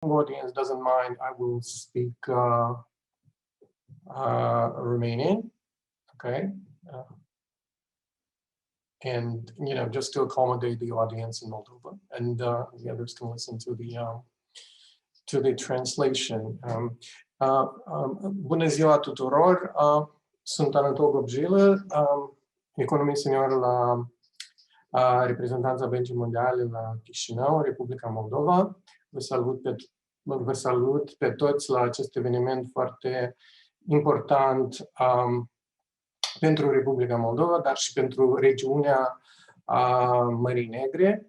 audience doesn't mind, I will speak Romanian, okay? And just to accommodate the audience in Moldova, and the others can listen to the translation. Bună ziua tuturor! Sunt Anatol Gobjilă, economist senior la reprezentanța Băncii Mondiale la Chișinău, Republica Moldova. Vă salut pe toți la acest eveniment foarte important pentru Republica Moldova, dar și pentru regiunea Mării Negre.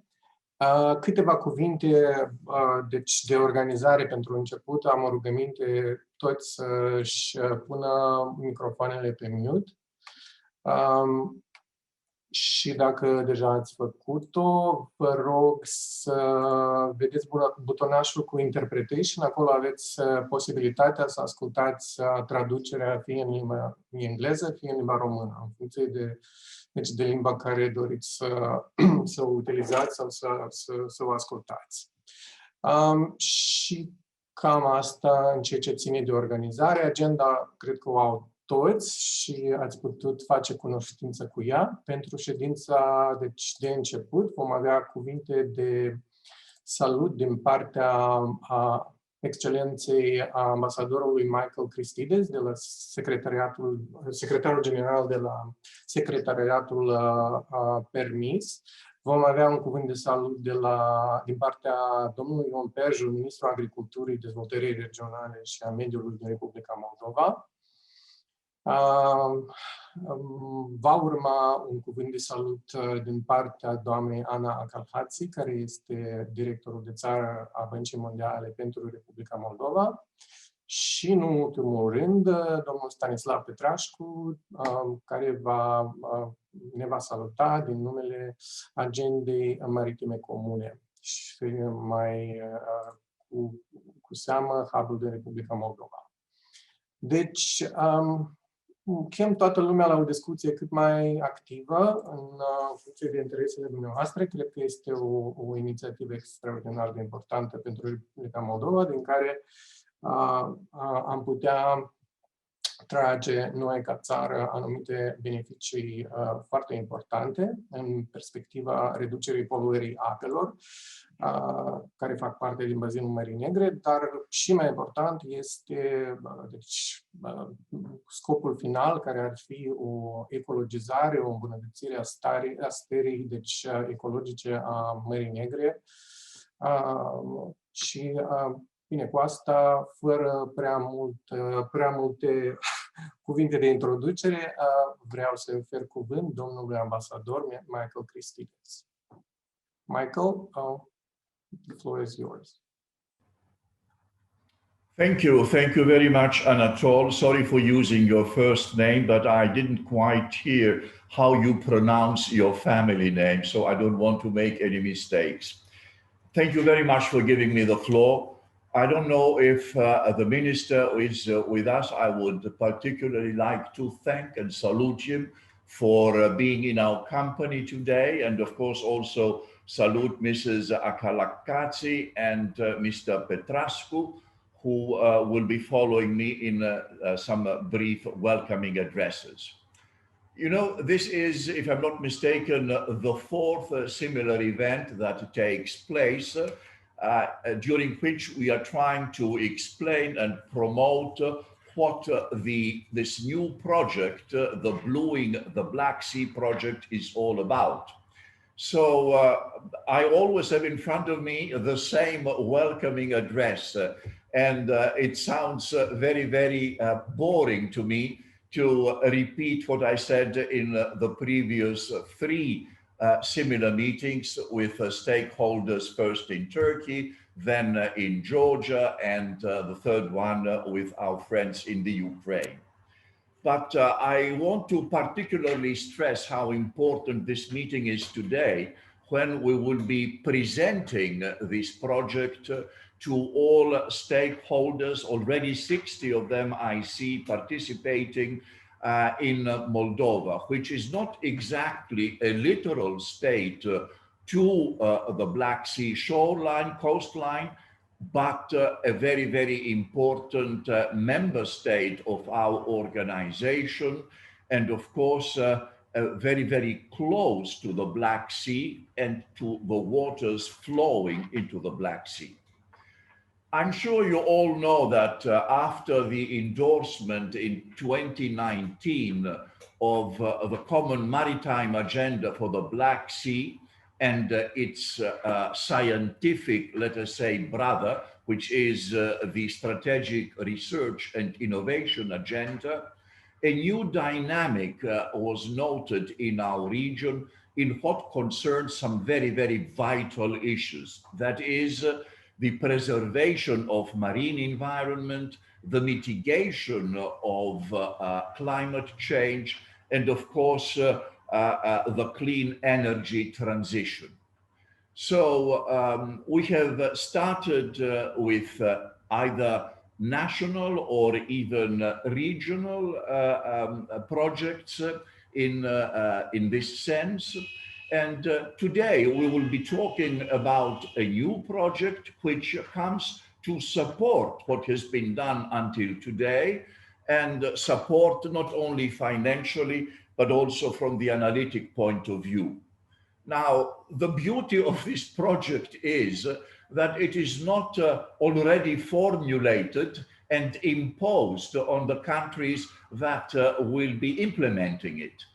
Câteva cuvinte deci de organizare pentru început. Am o rugăminte toți să-și pună microfoanele pe mute. Și dacă deja ați făcut-o, vă rog să vedeți butonașul cu Interpretation. Acolo aveți posibilitatea să ascultați traducerea fie în limba engleză, fie în limba română, în funcție de limba care doriți să o utilizați sau să o ascultați. Și cam asta în ceea ce ține de organizare. Agenda cred că o au toți și ați putut face cunoștință cu ea. Pentru ședința de început vom avea cuvinte de salut din partea excelenței ambasadorului Michael Christides de la secretarul general de la Secretariatul PERMIS. Vom avea un cuvânt de salut din partea domnului Ion Perju, ministrul Agriculturii, Dezvoltării Regionale și a Mediului din Republica Moldova. Va urma un cuvânt de salut din partea doamnei Ana Acalhații, care este directorul de țară a Băncii Mondiale pentru Republica Moldova. Și, în ultimul rând, domnul Stanislav Petrașcu, care ne va saluta din numele Agendei Maritime Comune și mai cu seamă hub-ul de Republica Moldova. Deci, chem toată lumea la o discuție cât mai activă în funcție de interesele dumneavoastră. Cred că este o inițiativă extraordinar de importantă pentru Republica Moldova, din care am putea trage noi ca țară anumite beneficii foarte importante în perspectiva reducerii poluării apelor, care fac parte din bazinul Mării Negre, dar și mai important este scopul final, care ar fi o ecologizare, o îmbunătățire a stării ecologice a Mării Negre. Și bine, cu asta, fără prea multe cuvinte de introducere, vreau să ofer cuvânt domnului ambasador Michael Christides. Michael, the floor is yours. Thank you very much, Anatol. Sorry for using your first name, but I didn't quite hear how you pronounce your family name, so I don't want to make any mistakes. Thank you very much for giving me the floor. I don't know if the minister is with us. I would particularly like to thank and salute him for being in our company today, and of course also salute Mrs. Acalhații and Mr. Petrascu, who will be following me in some brief welcoming addresses. You know, this is, if I'm not mistaken, the fourth similar event that takes place during which we are trying to explain and promote what this new project, the Blueing the Black Sea project, is all about. So I always have in front of me the same welcoming address, and it sounds very, very boring to me to repeat what I said in the previous three similar meetings with stakeholders, first in Turkey, then in Georgia, and the third one with our friends in the Ukraine. But I want to particularly stress how important this meeting is today, when we will be presenting this project to all stakeholders. Already 60 of them I see participating in Moldova, which is not exactly a literal state to the Black Sea shoreline, coastline, but a very, very important member state of our organization, and of course, very, very close to the Black Sea and to the waters flowing into the Black Sea. I'm sure you all know that after the endorsement in 2019 of the Common Maritime Agenda for the Black Sea and its scientific, let us say, brother, which is the Strategic Research and Innovation Agenda, a new dynamic was noted in our region in what concerns some very, very vital issues. That is, the preservation of marine environment, the mitigation of climate change, and of course, the clean energy transition. So we have started with either national or even regional projects in this sense. And today we will be talking about a new project which comes to support what has been done until today and support not only financially, but also from the analytic point of view. Now, the beauty of this project is that it is not already formulated and imposed on the countries that will be implementing it.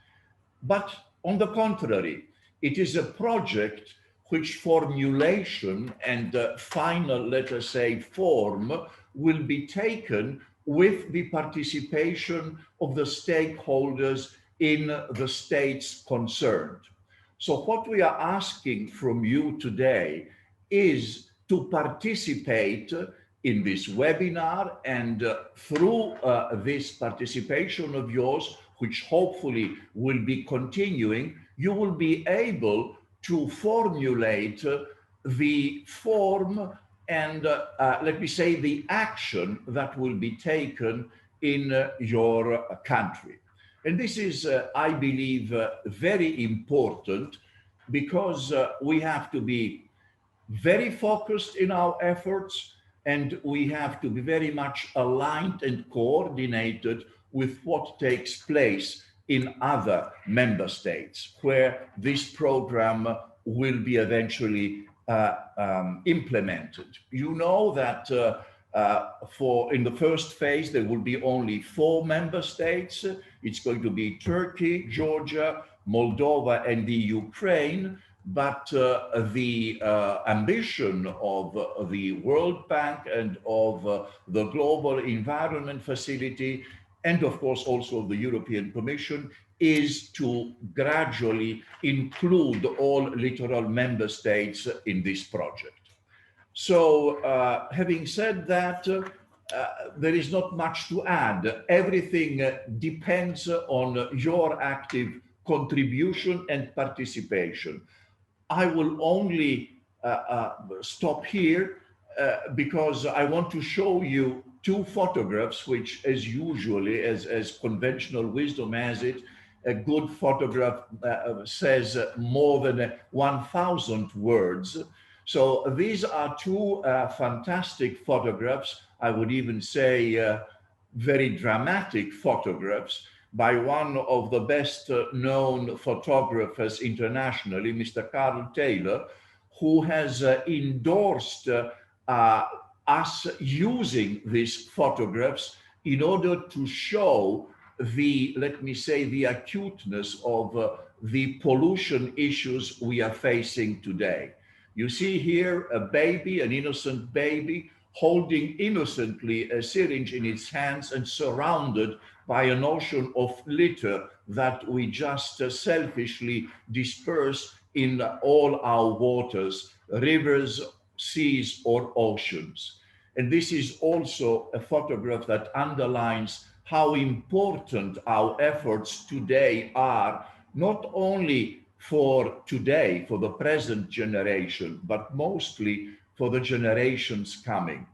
But on the contrary, it is a project which formulation and final, let us say, form will be taken with the participation of the stakeholders in the states concerned. So what we are asking from you today is to participate in this webinar, and through this participation of yours, which hopefully will be continuing, you will be able to formulate the form and let me say the action that will be taken in your country. And this is, I believe, very important because we have to be very focused in our efforts, and we have to be very much aligned and coordinated with what takes place in other member states where this program will be eventually implemented. You know that in the first phase, there will be only 4 member states. It's going to be Turkey, Georgia, Moldova, and the Ukraine. But the ambition of the World Bank and of the Global Environment Facility, and of course also the European Commission, is to gradually include all littoral member states in this project. So having said that, there is not much to add. Everything depends on your active contribution and participation. I will only stop here because I want to show you 2 photographs, which as usually, as conventional wisdom has it, a good photograph says more than 1,000 words. So these are 2 fantastic photographs, I would even say very dramatic photographs, by one of the best known photographers internationally, Mr. Carl Taylor, who has endorsed us using these photographs in order to show the, let me say, the acuteness of the pollution issues we are facing today. You see here a baby, an innocent baby, holding innocently a syringe in its hands and surrounded by an ocean of litter that we just selfishly disperse in all our waters, rivers, seas, or oceans. And this is also a photograph that underlines how important our efforts today are, not only for today, for the present generation, but mostly for the generations coming.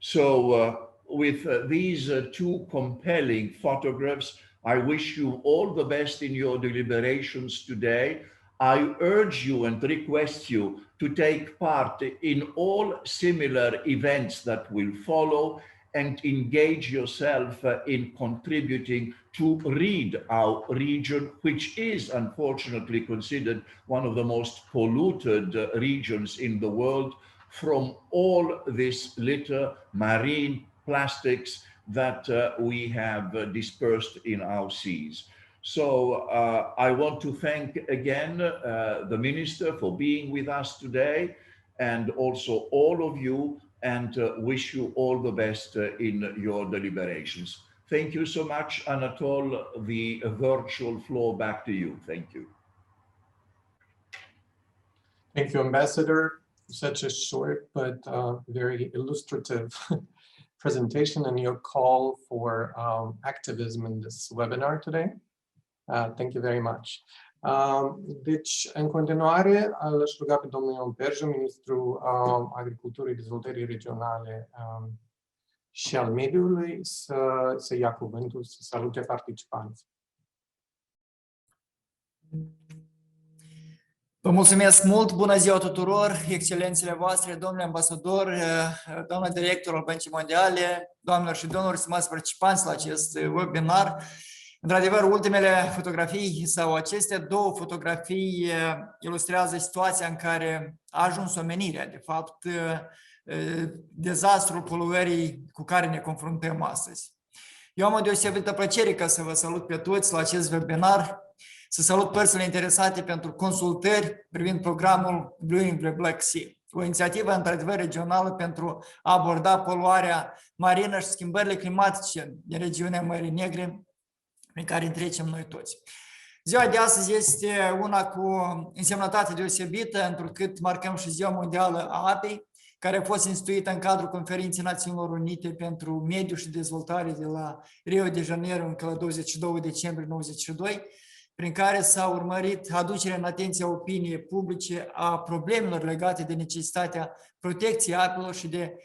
So with these 2 compelling photographs, I wish you all the best in your deliberations today. I urge you and request you to take part in all similar events that will follow and engage yourself in contributing to rid our region, which is unfortunately considered one of the most polluted regions in the world, from all this litter, marine plastics that we have dispersed in our seas. So I want to thank again the Minister for being with us today, and also all of you, and wish you all the best in your deliberations. Thank you so much, Anatol. The virtual floor back to you. Thank you. Thank you, Ambassador. Such a short but very illustrative presentation and your call for activism in this webinar today. Thank you very much. Deci, în continuare, l-aș ruga pe domnul Ion Perju, Ministrul Agriculturii, Dezvoltării Regionale și al Mediului, să ia cuvântul, să salute participanții. Vă mulțumesc mult, bună ziua tuturor, excelențele voastre, domnule ambasador, doamna director al Băncii Mondiale, doamnelor și domnilor, stimați participanți la acest webinar. Într-adevăr, ultimele fotografii sau aceste două fotografii ilustrează situația în care a ajuns omenirea, de fapt, dezastrul poluării cu care ne confruntăm astăzi. Eu am o deosebită plăcere ca să vă salut pe toți la acest webinar, să salut părțile interesate pentru consultări privind programul Blue the Black Sea, o inițiativă într-adevăr regională pentru a aborda poluarea marină și schimbările climatice din regiunea Mării Negre, prin care trecem noi toți. Ziua de astăzi este una cu însemnătate deosebită, întrucât marcăm și Ziua Mondială a Apei, care a fost instituită în cadrul Conferinței Națiunilor Unite pentru Mediu și Dezvoltare de la Rio de Janeiro încă la 22 decembrie 1992, prin care s-a urmărit aducerea în atenția opiniei publice a problemelor legate de necesitatea protecției apelor și de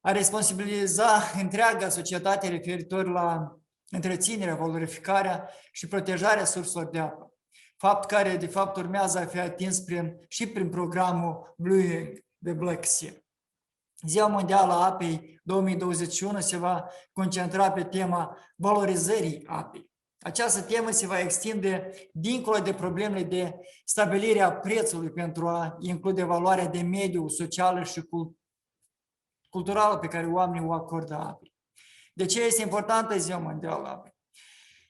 a responsabiliza întreaga societate referitor la întreținerea, valorificarea și protejarea surselor de apă. Fapt care, de fapt, urmează a fi atins și prin programul Blue the Black Sea. Ziua Mondială a Apei 2021 se va concentra pe tema valorizării apei. Această temă se va extinde dincolo de problemele de stabilire a prețului pentru a include valoarea de mediu, socială și culturală pe care oamenii o acordă apei. De ce este importantă Ziua Mondială a Apei?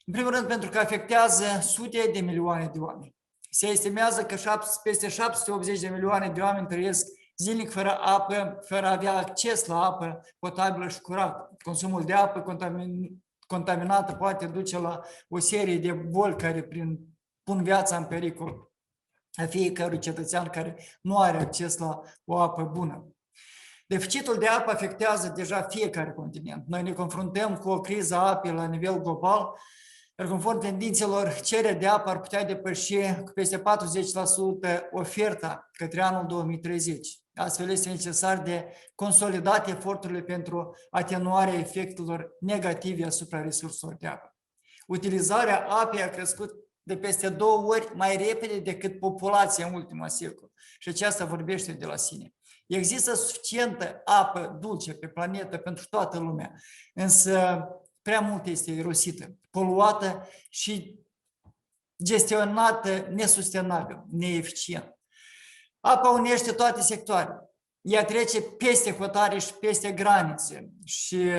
În primul rând pentru că afectează sute de milioane de oameni. Se estimează că peste 780 de milioane de oameni trăiesc zilnic fără apă, fără a avea acces la apă potabilă și curată. Consumul de apă contaminată poate duce la o serie de boli care pun viața în pericol a fiecărui cetățean care nu are acces la o apă bună. Deficitul de apă afectează deja fiecare continent. Noi ne confruntăm cu o criză a apei la nivel global, iar conform tendințelor, cererea de apă ar putea depăși cu peste 40% oferta către anul 2030. Astfel este necesar de consolidat eforturile pentru atenuarea efectelor negative asupra resurselor de apă. Utilizarea apei a crescut de peste 2 ori mai repede decât populația în ultimul secol și aceasta vorbește de la sine. Există suficientă apă dulce pe planetă pentru toată lumea, însă prea mult este irosită, poluată și gestionată nesustenabil, neeficient. Apa unește toate sectoarele. Ea trece peste hotare și peste granițe și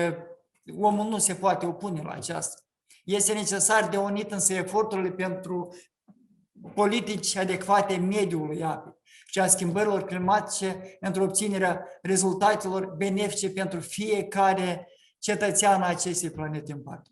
omul nu se poate opune la aceasta. Este necesar de unit însă eforturile pentru politici adecvate mediului apei și a schimbărilor climatice pentru obținerea rezultatelor benefice pentru fiecare cetățean a acestei planete în parte.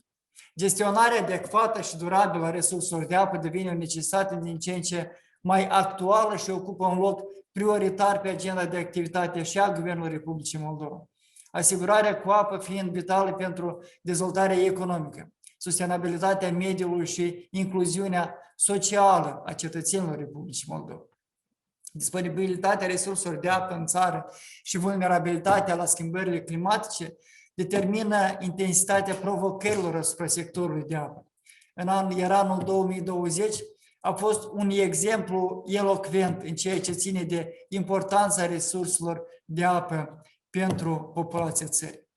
Gestionarea adecvată și durabilă a resurselor de apă devine o necesitate din ce în ce mai actuală și ocupă un loc prioritar pe agenda de activitate și a Guvernului Republicii Moldova. Asigurarea cu apă fiind vitală pentru dezvoltarea economică, sustenabilitatea mediului și incluziunea socială a cetățenilor Republicii Moldova. Disponibilitatea resurselor de apă în țară și vulnerabilitatea la schimbările climatice determină intensitatea provocărilor asupra sectorului de apă. În anul 2020 a fost un exemplu elocvent în ceea ce ține de importanța resurselor de apă pentru populația țării.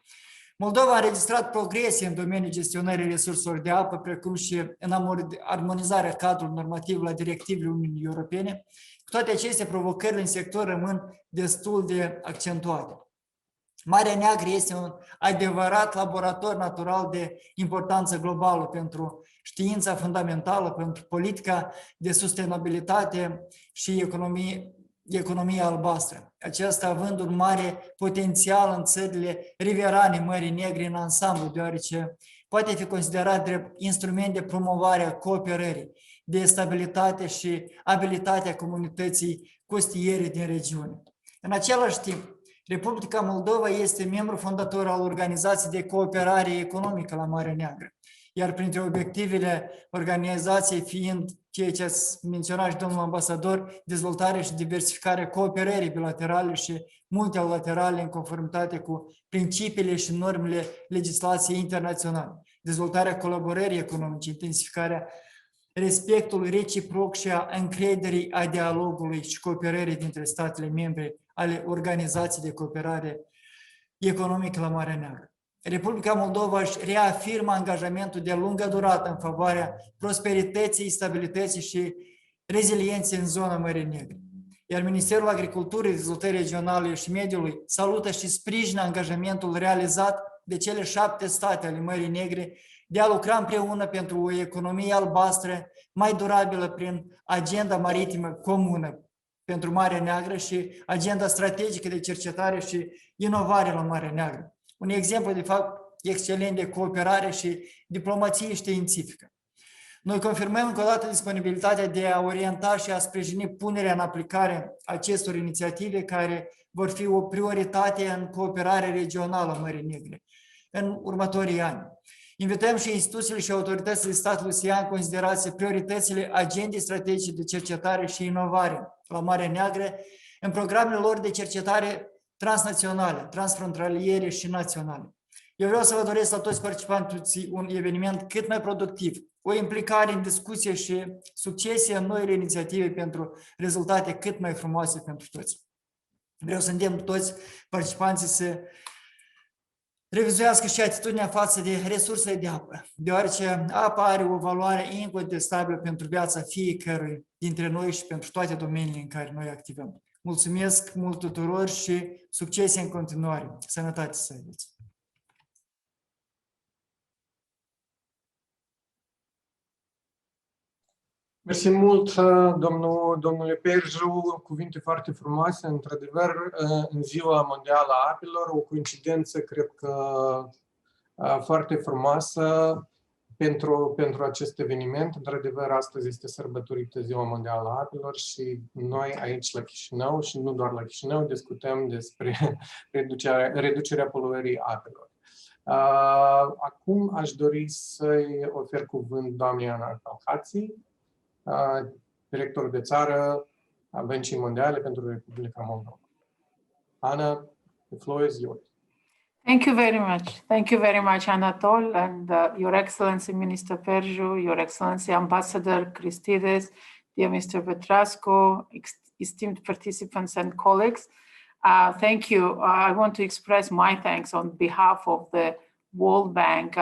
Moldova a înregistrat progrese în domeniul gestionării resurselor de apă, precum și în armonizarea cadrului normativ la directivele Uniunii Europene. Cu toate acestea, provocările în sector rămân destul de accentuate. Marea Neagră este un adevărat laborator natural de importanță globală pentru știința fundamentală, pentru politica de sustenabilitate și economia albastră. Aceasta având un mare potențial în țările riverane Mării Negre în ansamblu, deoarece poate fi considerat drept instrument de promovare a cooperării, de stabilitate și abilitatea comunității costiere din regiune. În același timp, Republica Moldova este membru fondator al Organizației de Cooperare Economică la Marea Neagră, iar printre obiectivele organizației fiind ceea ce ați menționat și domnul ambasador, dezvoltarea și diversificarea cooperării bilaterale și multilaterale în conformitate cu principiile și normele legislației internaționale, dezvoltarea colaborării economice, intensificarea respectului reciproc și a încrederii, a dialogului și cooperării dintre statele membre ale Organizației de Cooperare Economică la Marea Neagră. Republica Moldova își reafirmă angajamentul de lungă durată în favoarea prosperității, stabilității și rezilienței în zona Mării Negre. Iar Ministerul Agriculturii, Dezvoltării Regionale și Mediului salută și sprijină angajamentul realizat de cele 7 state ale Mării Negre de a lucra împreună pentru o economie albastră mai durabilă prin agenda maritimă comună pentru Marea Neagră și agenda strategică de cercetare și inovare la Marea Neagră. Un exemplu, de fapt, excelent de cooperare și diplomație științifică. Noi confirmăm încă o dată disponibilitatea de a orienta și a sprijini punerea în aplicare acestor inițiative care vor fi o prioritate în cooperarea regională a Mării Negre în următorii ani. Invităm și instituțiile și autoritățile statului să ia în considerație prioritățile agendei strategice de cercetare și inovare la Marea Neagră în programele lor de cercetare transnaționale, transfrontaliere și naționale. Eu vreau să vă doresc la toți participanții un eveniment cât mai productiv, o implicare în discuție și succesie în noile inițiative pentru rezultate cât mai frumoase pentru toți. Vreau să îndemn toți participanții să revizuiască și atitudinea față de resursele de apă, deoarece apa are o valoare incontestabilă pentru viața fiecărui dintre noi și pentru toate domeniile în care noi activăm. Mulțumesc mult tuturor și succes în continuare. Sănătate să aveți! Mersi mult, domnule Perju, cuvinte foarte frumoase, într-adevăr, în Ziua Mondială a Apelor, o coincidență, cred că foarte frumoasă pentru acest eveniment. Într-adevăr, astăzi este sărbătorită Ziua Mondială a Apelor și noi aici la Chișinău, și nu doar la Chișinău, discutăm despre reducerea poluării apelor. Acum aș dori să-i ofer cuvânt doamnei Ana Calhații, director de țară a Băncii Mondiale pentru Republica Moldova. Ana, the floor is yours. Thank you very much. Thank you very much, Anatol, and Your Excellency, Minister Perju, Your Excellency, Ambassador Christides, dear Mr. Petrasco, esteemed participants and colleagues. Thank you. I want to express my thanks on behalf of the World Bank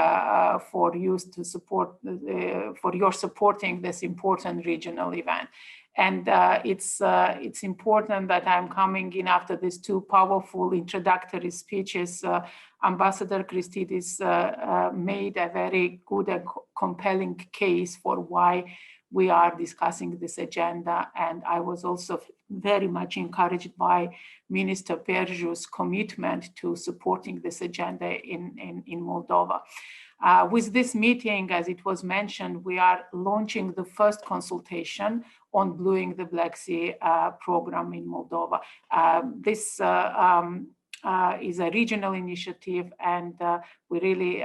for your supporting this important regional event. And it's important that I'm coming in after these two powerful introductory speeches. Ambassador Christides made a very good and compelling case for why we are discussing this agenda. And I was also very much encouraged by Minister Perju's commitment to supporting this agenda in Moldova. With this meeting, as it was mentioned, we are launching the first consultation on Blueing the Black Sea program in Moldova. This is a regional initiative, and we really,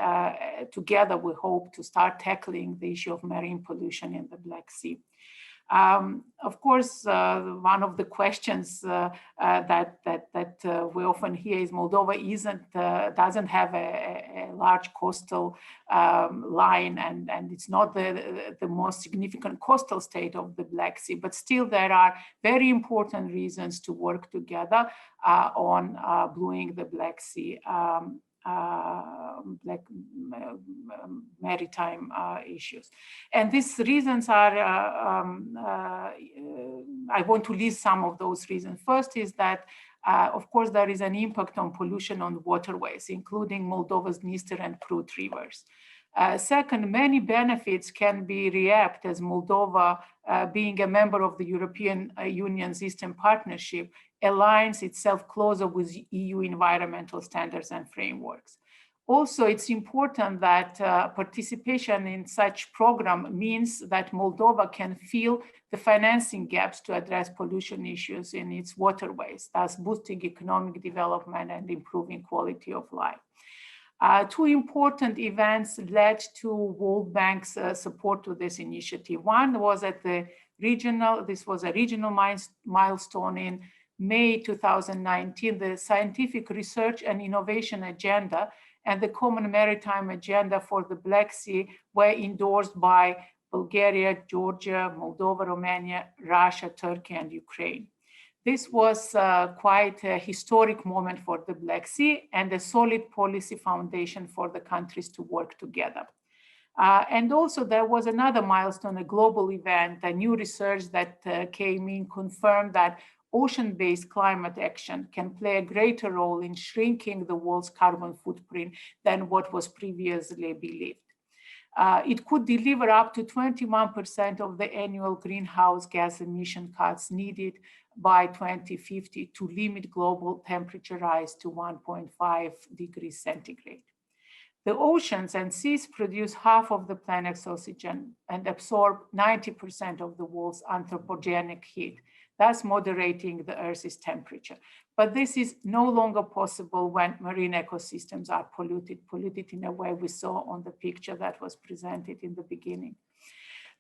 together, we hope to start tackling the issue of marine pollution in the Black Sea. Of course, one of the questions that we often hear is Moldova doesn't have a large coastal line, and it's not the most significant coastal state of the Black Sea, but still there are very important reasons to work together on blueing the Black Sea maritime issues. And these reasons are, I want to list some of those reasons. First is that, of course, there is an impact on pollution on waterways, including Moldova's Dniester and Prut rivers. Second, many benefits can be reaped as Moldova, being a member of the European Union's Eastern Partnership, aligns itself closer with EU environmental standards and frameworks. Also, it's important that participation in such program means that Moldova can fill the financing gaps to address pollution issues in its waterways, thus boosting economic development and improving quality of life. Two important events led to World Bank's support to this initiative. One was at the this was a regional milestone in May 2019. The Scientific Research and Innovation Agenda and the Common Maritime Agenda for the Black Sea were endorsed by Bulgaria, Georgia, Moldova, Romania, Russia, Turkey, and Ukraine. This was quite a historic moment for the Black Sea and a solid policy foundation for the countries to work together. And also there was another milestone, a global event, a new research that came in confirmed that ocean-based climate action can play a greater role in shrinking the world's carbon footprint than what was previously believed. It could deliver up to 21% of the annual greenhouse gas emission cuts needed by 2050 to limit global temperature rise to 1.5 degrees centigrade. The oceans and seas produce half of the planet's oxygen and absorb 90% of the world's anthropogenic heat, thus moderating the Earth's temperature. But this is no longer possible when marine ecosystems are polluted in a way we saw on the picture that was presented in the beginning.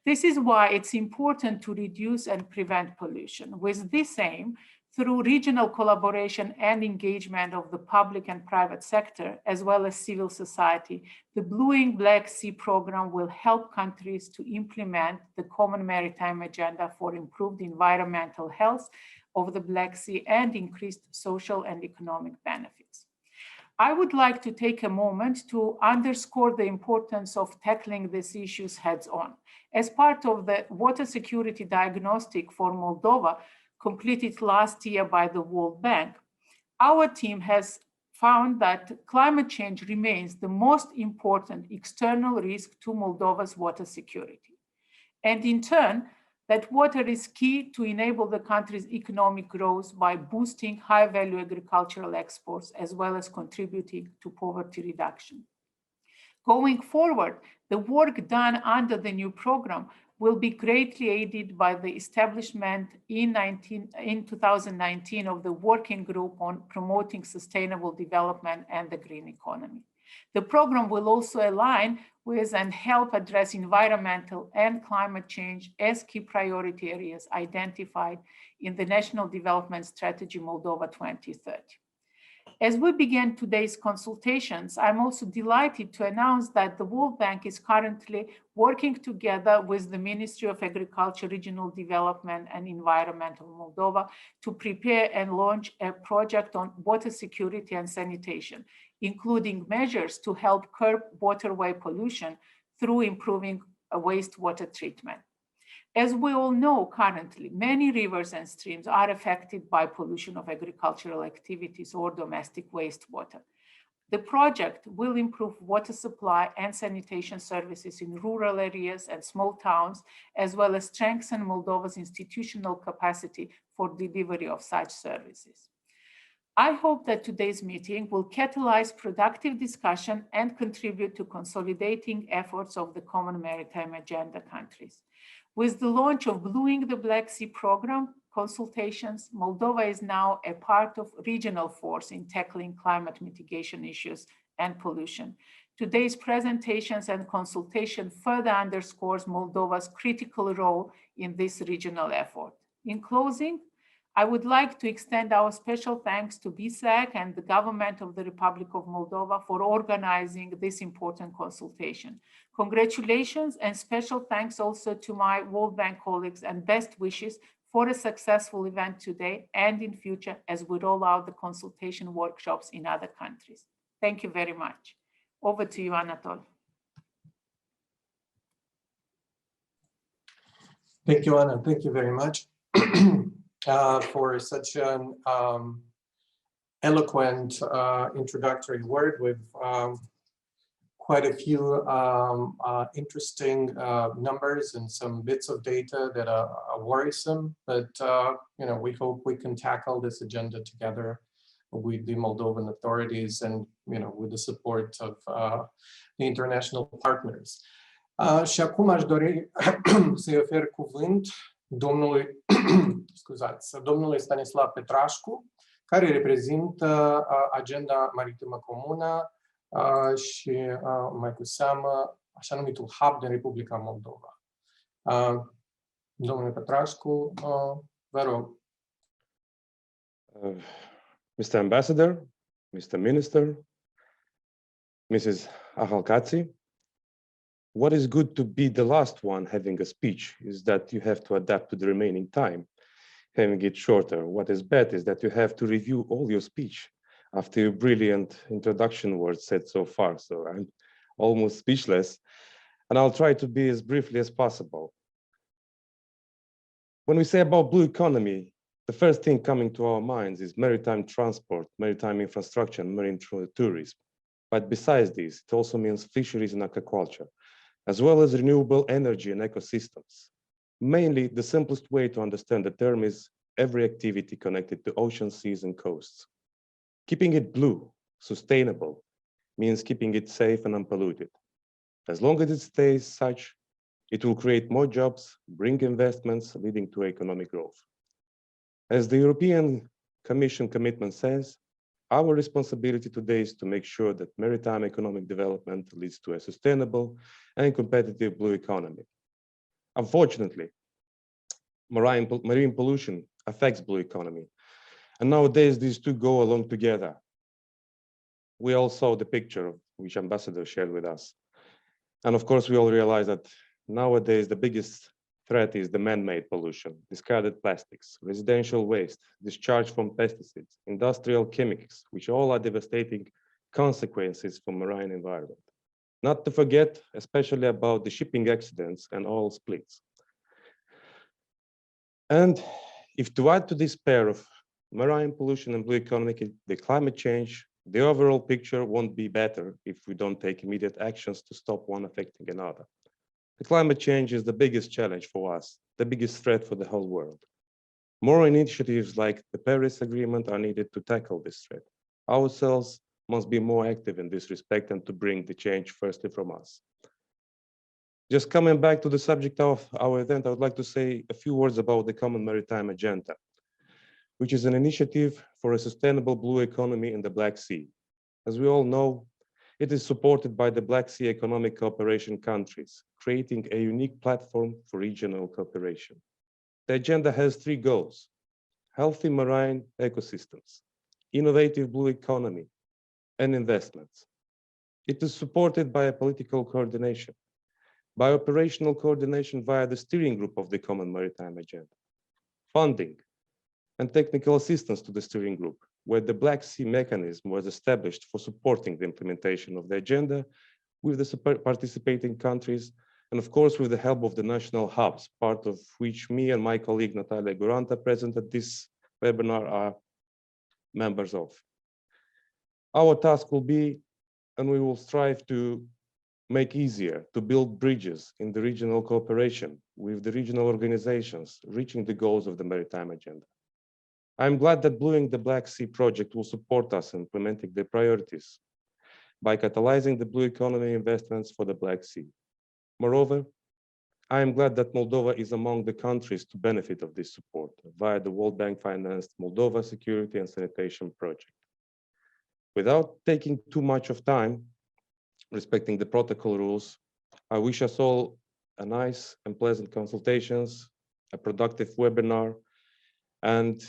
This is why it's important to reduce and prevent pollution. With this aim, through regional collaboration and engagement of the public and private sector, as well as civil society, the Blueing Black Sea program will help countries to implement the Common Maritime Agenda for improved environmental health of the Black Sea and increased social and economic benefits. I would like to take a moment to underscore the importance of tackling these issues heads-on. As part of the water security diagnostic for Moldova, completed last year by the World Bank, our team has found that climate change remains the most important external risk to Moldova's water security. And in turn, that water is key to enable the country's economic growth by boosting high-value agricultural exports, as well as contributing to poverty reduction. Going forward, the work done under the new program will be greatly aided by the establishment in 2019 of the Working Group on Promoting Sustainable Development and the Green Economy. The program will also align with and help address environmental and climate change as key priority areas identified in the National Development Strategy Moldova 2030. As we begin today's consultations, I'm also delighted to announce that the World Bank is currently working together with the Ministry of Agriculture, Regional Development and Environmental Moldova to prepare and launch a project on water security and sanitation, including measures to help curb waterway pollution through improving wastewater treatment. As we all know currently, many rivers and streams are affected by pollution of agricultural activities or domestic wastewater. The project will improve water supply and sanitation services in rural areas and small towns, as well as strengthen Moldova's institutional capacity for delivery of such services. I hope that today's meeting will catalyze productive discussion and contribute to consolidating efforts of the Common Maritime Agenda countries. With the launch of Blueing the Black Sea program, Consultations, Moldova is now a part of regional force in tackling climate mitigation issues and pollution. Today's presentations and consultation further underscores Moldova's critical role in this regional effort. In closing, I would like to extend our special thanks to BSEC and the government of the Republic of Moldova for organizing this important consultation. Congratulations and special thanks also to my World Bank colleagues and best wishes for a successful event today and in future as we roll out the consultation workshops in other countries. Thank you very much. Over to you, Anatol. Thank you, Anna. Thank you very much for such an eloquent introductory word with quite a few interesting numbers and some bits of data that are worrisome, but you know, we hope we can tackle this agenda together with the Moldovan authorities and, you know, with the support of the international partners. Și acum aș dori să-i ofer cuvânt domnului, scuzați, domnului Stanislav Petrașcu, care reprezintă agenda maritimă comună și mai cu seamă așa numitul hub din Republica Moldova. Domnule Petrașcu, vă rog. Mr. Ambassador, Mr. Minister, Mrs. Ahalkatsi, what is good to be the last one having a speech is that you have to adapt to the remaining time, having it shorter. What is bad is that you have to review all your speech after your brilliant introduction words said so far. So I'm almost speechless, and I'll try to be as briefly as possible. When we say about blue economy, the first thing coming to our minds is maritime transport, maritime infrastructure, and marine tourism. But besides this, it also means fisheries and aquaculture, as well as renewable energy and ecosystems. Mainly, the simplest way to understand the term is every activity connected to ocean, seas, and coasts. Keeping it blue, sustainable, means keeping it safe and unpolluted. As long as it stays such, it will create more jobs, bring investments, leading to economic growth. As the European Commission commitment says, our responsibility today is to make sure that maritime economic development leads to a sustainable and competitive blue economy. Unfortunately, marine pollution affects blue economy, and nowadays these two go along together. We all saw the picture which Ambassador shared with us, and of course we all realize that nowadays the biggest threat is the man-made pollution, discarded plastics, residential waste, discharge from pesticides, industrial chemicals, which all are devastating consequences for marine environment. Not to forget, especially about the shipping accidents and oil splits. And if to add to this pair of marine pollution and blue economy, the climate change, the overall picture won't be better if we don't take immediate actions to stop one affecting another. The climate change is the biggest challenge for us, the biggest threat for the whole world. More initiatives like the Paris Agreement are needed to tackle this threat. Ourselves must be more active in this respect and to bring the change firstly from us. Just coming back to the subject of our event, I would like to say a few words about the Common Maritime Agenda, which is an initiative for a sustainable blue economy in the Black Sea. As we all know, it is supported by the Black Sea Economic Cooperation countries, creating a unique platform for regional cooperation. The agenda has three goals: healthy marine ecosystems, innovative blue economy, and investments. It is supported by a political coordination, by operational coordination via the steering group of the Common Maritime Agenda, funding, and technical assistance to the steering group, where the Black Sea mechanism was established for supporting the implementation of the agenda with the participating countries, and of course with the help of the national hubs, part of which me and my colleague Natalia Guranta, present at this webinar, are members of. Our task will be, and we will strive to make easier to build bridges in the regional cooperation with the regional organizations, reaching the goals of the Maritime Agenda. I'm glad that Blueing the Black Sea project will support us in implementing the priorities by catalyzing the blue economy investments for the Black Sea. Moreover, I am glad that Moldova is among the countries to benefit of this support via the World Bank financed Moldova Security and Sanitation Project. Without taking too much of time, respecting the protocol rules, I wish us all a nice and pleasant consultations, a productive webinar, and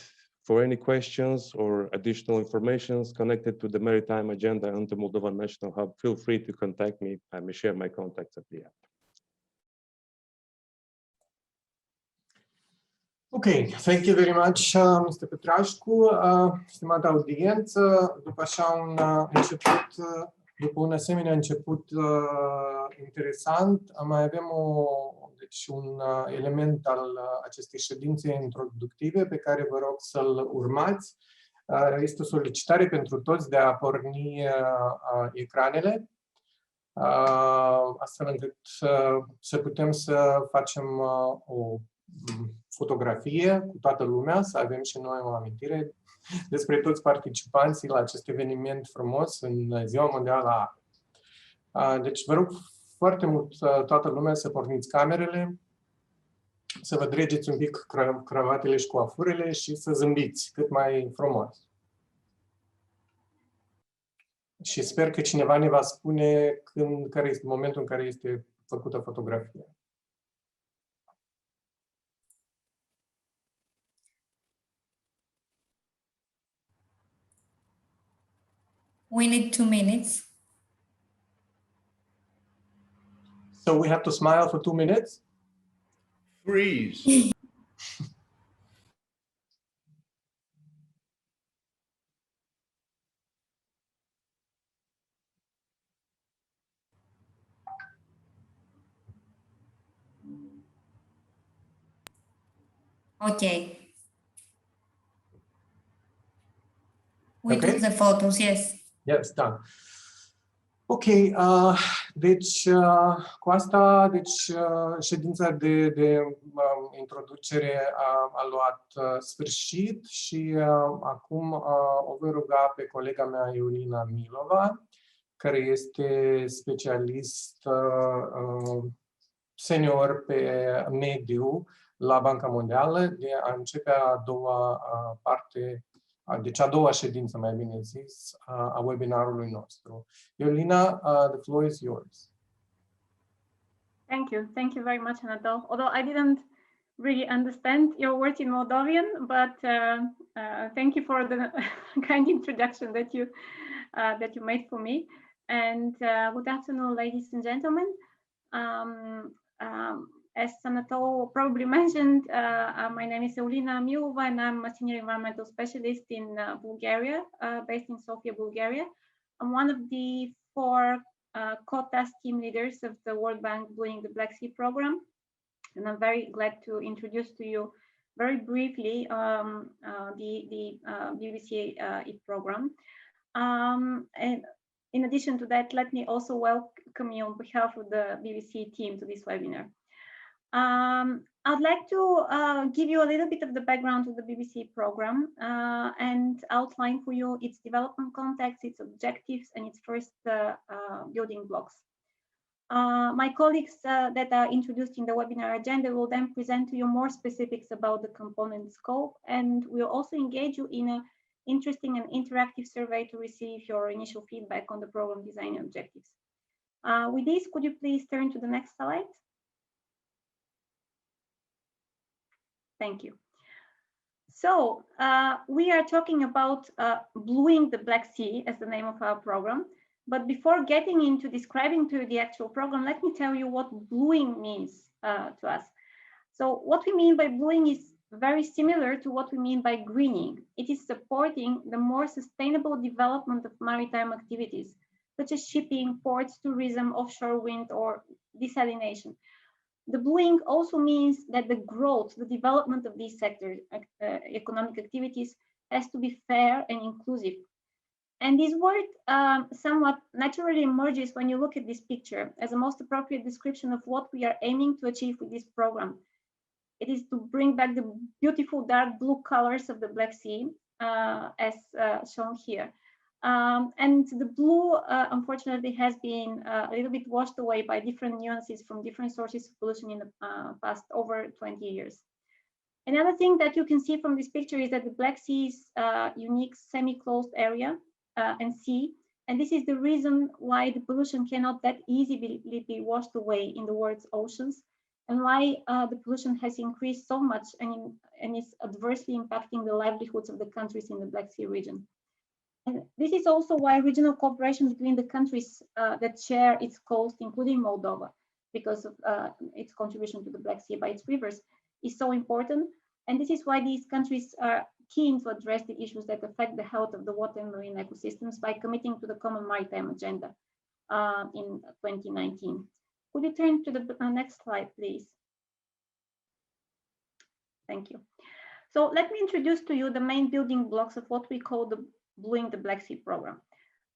For any questions or additional information connected to the maritime agenda and the Moldovan National Hub, feel free to contact me. I may share my contacts at the end. Okay, thank you very much, Mr. Petrașcu. Stimată audiență, după un asemenea început interesant, mai avem un element al acestei ședințe introductive pe care vă rog să-l urmați. Este o solicitare pentru toți de a porni ecranele, astfel încât să putem să facem o fotografie cu toată lumea, să avem și noi o amintire despre toți participanții la acest eveniment frumos în Ziua Mondială a Apei. Deci vă rog foarte mult toată lumea să porniți camerele, să vă dregeți un pic cravatele și coafurele și să zâmbiți cât mai frumos. Și sper că cineva ne va spune care este momentul în care este făcută fotografia. We need 2 minutes. So we have to smile for 2 minutes? Freeze. Okay. We Okay. took the photos, yes. Yes, done. Ok, deci cu asta, ședința de introducere a luat sfârșit și acum o voi ruga pe colega mea, Iulina Milova, care este specialist senior pe mediu la Banca Mondială, de a începe a doua parte, deci a doua ședință, mai bine zis, a webinarului nostru. Iolina, the floor is yours. Thank you very much, Anatol. Although I didn't really understand your words in Moldovan, but thank you for the kind introduction that you made for me. And good afternoon, ladies and gentlemen. As Anatol probably mentioned, my name is Iulina Milova, and I'm a senior environmental specialist in Bulgaria, based in Sofia, Bulgaria. I'm one of the 4 co-task team leaders of the World Bank Blueing the Black Sea program, and I'm very glad to introduce to you very briefly the BBSEA program. And in addition to that, let me also welcome you on behalf of the BBC team to this webinar. I'd like to give you a little bit of the background to the BBC program and outline for you its development context, its objectives, and its first building blocks. My colleagues that are introduced in the webinar agenda will then present to you more specifics about the component scope, and we'll also engage you in an interesting and interactive survey to receive your initial feedback on the program design and objectives. With this, could you please turn to the next slide? Thank you. So we are talking about Blueing the Black Sea as the name of our program. But before getting into describing to you the actual program, let me tell you what blueing means to us. So what we mean by blueing is very similar to what we mean by greening. It is supporting the more sustainable development of maritime activities, such as shipping, ports, tourism, offshore wind, or desalination. The blueing also means that the growth, the development of these sectors, economic activities, has to be fair and inclusive. And this word somewhat naturally emerges when you look at this picture as a most appropriate description of what we are aiming to achieve with this program. It is to bring back the beautiful dark blue colors of the Black Sea, as shown here. And the blue, unfortunately, has been a little bit washed away by different nuances from different sources of pollution in the past over 20 years. Another thing that you can see from this picture is that the Black Sea is a unique semi-closed area and sea, and this is the reason why the pollution cannot that easily be washed away in the world's oceans, and why the pollution has increased so much and is adversely impacting the livelihoods of the countries in the Black Sea region. And this is also why regional cooperation between the countries that share its coast, including Moldova, because of its contribution to the Black Sea by its rivers, is so important. And this is why these countries are keen to address the issues that affect the health of the water and marine ecosystems by committing to the Common Maritime Agenda in 2019. Could you turn to the next slide, please? Thank you. So let me introduce to you the main building blocks of what we call the Blueing the Black Sea program.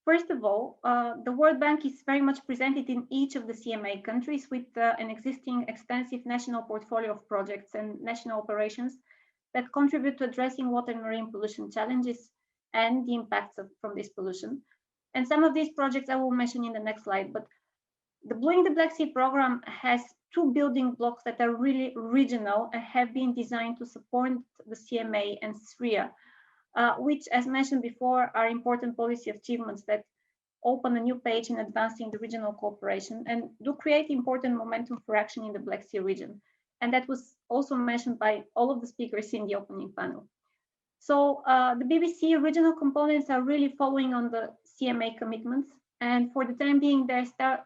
First of all, the World Bank is very much presented in each of the CMA countries with an existing extensive national portfolio of projects and national operations that contribute to addressing water and marine pollution challenges and the impacts from this pollution. And some of these projects I will mention in the next slide, but the Blueing the Black Sea program has two building blocks that are really regional and have been designed to support the CMA and SRIA, which, as mentioned before, are important policy achievements that open a new page in advancing the regional cooperation and do create important momentum for action in the Black Sea region. And that was also mentioned by all of the speakers in the opening panel. So the BBSEA regional components are really following on the CMA commitments. And for the time being,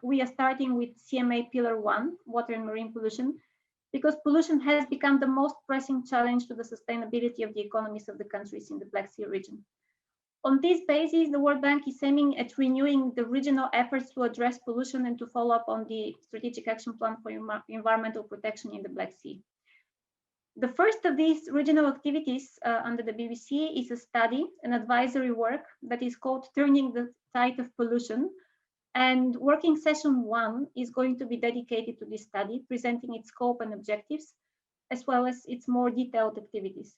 we are starting with CMA Pillar 1, water and marine pollution, because pollution has become the most pressing challenge to the sustainability of the economies of the countries in the Black Sea region. On this basis, the World Bank is aiming at renewing the regional efforts to address pollution and to follow up on the Strategic Action Plan for Environmental Protection in the Black Sea. The first of these regional activities under the BBSEA is a study, an advisory work that is called Turning the Tide of Pollution. And working session 1 is going to be dedicated to this study, presenting its scope and objectives, as well as its more detailed activities.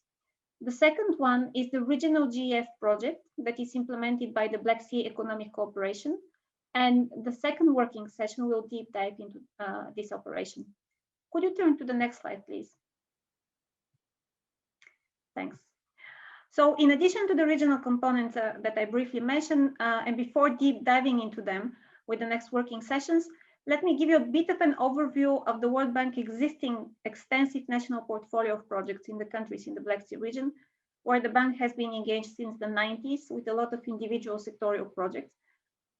The second one is the regional GEF project that is implemented by the Black Sea Economic Cooperation. And the second working session will deep dive into this operation. Could you turn to the next slide, please? Thanks. So in addition to the regional components that I briefly mentioned, and before deep diving into them with the next working sessions, let me give you a bit of an overview of the World Bank existing extensive national portfolio of projects in the countries in the Black Sea region, where the bank has been engaged since the 90s with a lot of individual sectorial projects.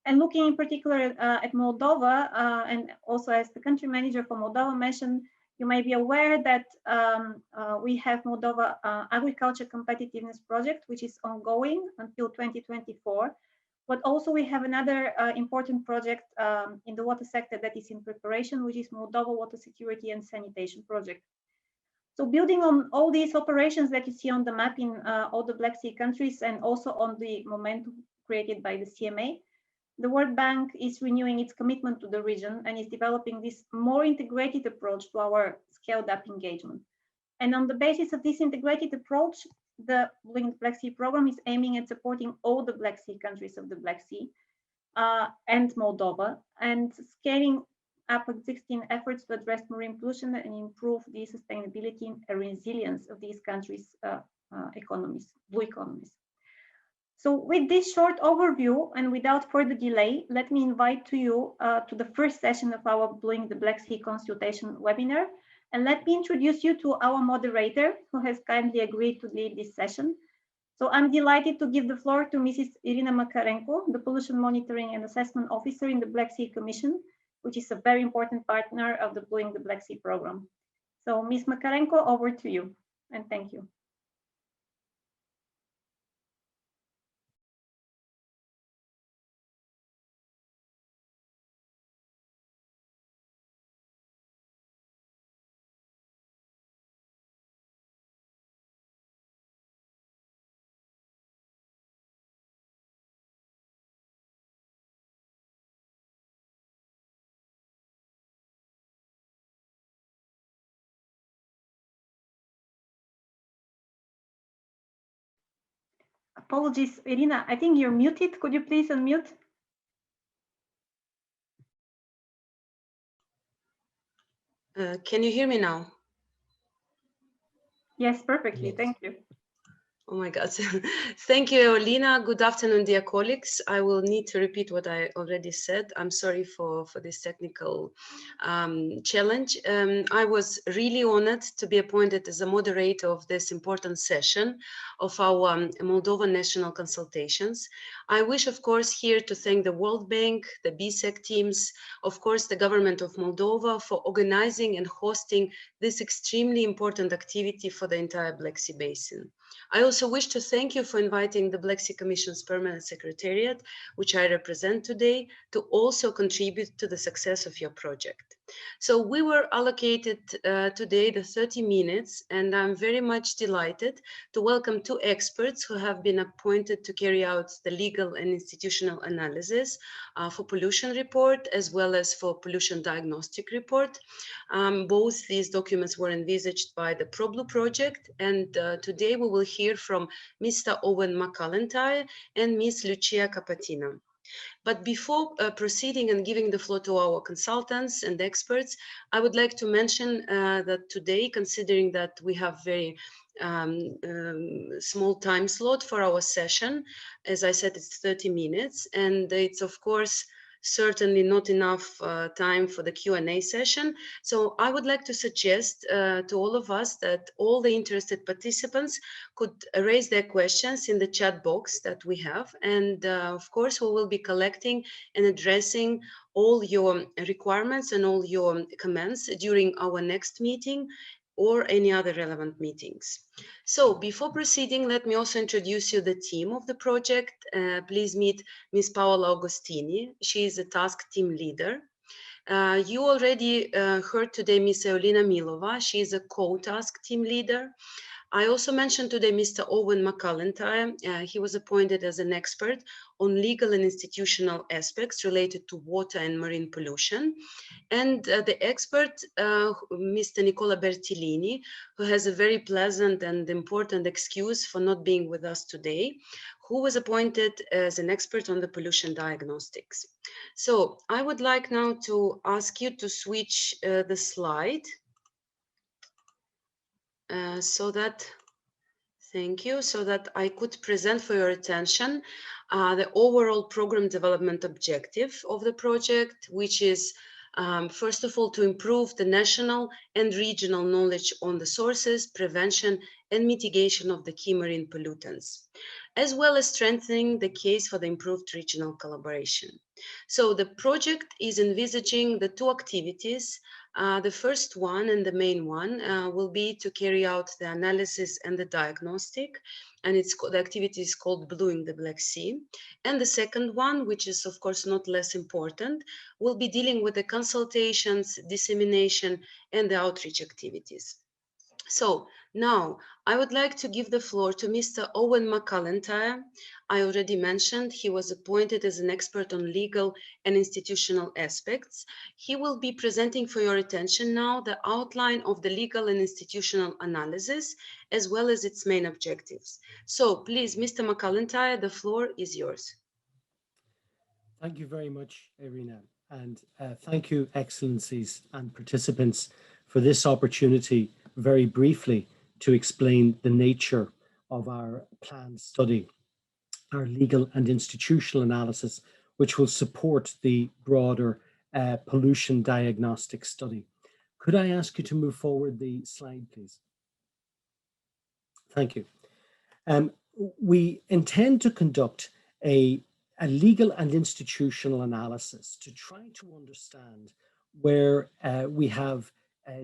And looking in particular at Moldova, and also as the country manager for Moldova mentioned, you may be aware that we have Moldova Agriculture Competitiveness Project, which is ongoing until 2024. But also we have another important project in the water sector that is in preparation, which is Moldova Water Security and Sanitation Project. So building on all these operations that you see on the map in all the Black Sea countries and also on the momentum created by the CMA, the World Bank is renewing its commitment to the region and is developing this more integrated approach to our scaled up engagement. And on the basis of this integrated approach, the Blueing the Black Sea program is aiming at supporting all the Black Sea countries of the Black Sea and Moldova, and scaling up existing efforts to address marine pollution and improve the sustainability and resilience of these countries' economies, blue economies. So with this short overview and without further delay, let me invite you to the first session of our Blueing the Black Sea Consultation webinar. And let me introduce you to our moderator, who has kindly agreed to lead this session. So I'm delighted to give the floor to Mrs. Irina Makarenko, the Pollution Monitoring and Assessment Officer in the Black Sea Commission, which is a very important partner of the Blueing the Black Sea program. So Ms. Makarenko, over to you, and thank you. Apologies, Irina, I think you're muted. Could you please unmute? Can you hear me now? Yes, perfectly. Yes. Thank you. Oh my God. Thank you, Eolina. Good afternoon, dear colleagues. I will need to repeat what I already said. I'm sorry for this technical challenge. I was really honored to be appointed as a moderator of this important session of our Moldovan National Consultations. I wish, of course, here to thank the World Bank, the BSEC teams, of course, the government of Moldova for organizing and hosting this extremely important activity for the entire Black Sea Basin. I also wish to thank you for inviting the Black Sea Commission's Permanent Secretariat, which I represent today, to also contribute to the success of your project. So we were allocated today the 30 minutes, and I'm very much delighted to welcome two experts who have been appointed to carry out the legal and institutional analysis for pollution report, as well as for pollution diagnostic report. Both these documents were envisaged by the ProBlue project, and today we will hear from Mr. Owen McAllentyre and Ms. Lucia Capatina. But before proceeding and giving the floor to our consultants and experts, I would like to mention that today, considering that we have very small time slot for our session, as I said, it's 30 minutes, and it's of course certainly not enough time for the Q&A session. So I would like to suggest to all of us that all the interested participants could raise their questions in the chat box that we have. And of course, we will be collecting and addressing all your requirements and all your comments during our next meeting or any other relevant meetings. So before proceeding, let me also introduce you the team of the project. Please meet Ms. Paola Agostini. She is a task team leader. You already heard today Ms. Eolina Milova. She is a co-task team leader. I also mentioned today Mr. Owen McAllentyre. He was appointed as an expert on legal and institutional aspects related to water and marine pollution. And the expert, Mr. Nicola Bertolini, who has a very pleasant and important excuse for not being with us today, who was appointed as an expert on the pollution diagnostics. So I would like now to ask you to switch the slide. Thank you, so that I could present for your attention the overall program development objective of the project, which is first of all to improve the national and regional knowledge on the sources, prevention and mitigation of the key marine pollutants, as well as strengthening the case for the improved regional collaboration. So the project is envisaging the two activities. The first one and the main one will be to carry out the analysis and the diagnostic, and the activity is called Bluing the Black Sea. And the second one, which is of course not less important, will be dealing with the consultations, dissemination, and the outreach activities. So now I would like to give the floor to Mr. Owen McAllentyre. I already mentioned he was appointed as an expert on legal and institutional aspects. He will be presenting for your attention now the outline of the legal and institutional analysis, as well as its main objectives. So please, Mr. McAllentyre, the floor is yours. Thank you very much, Irina, and thank you, Excellencies and participants, for this opportunity very briefly to explain the nature of our planned study, our legal and institutional analysis, which will support the broader pollution diagnostic study. Could I ask you to move forward the slide, please? Thank you. We intend to conduct a legal and institutional analysis to try to understand where we have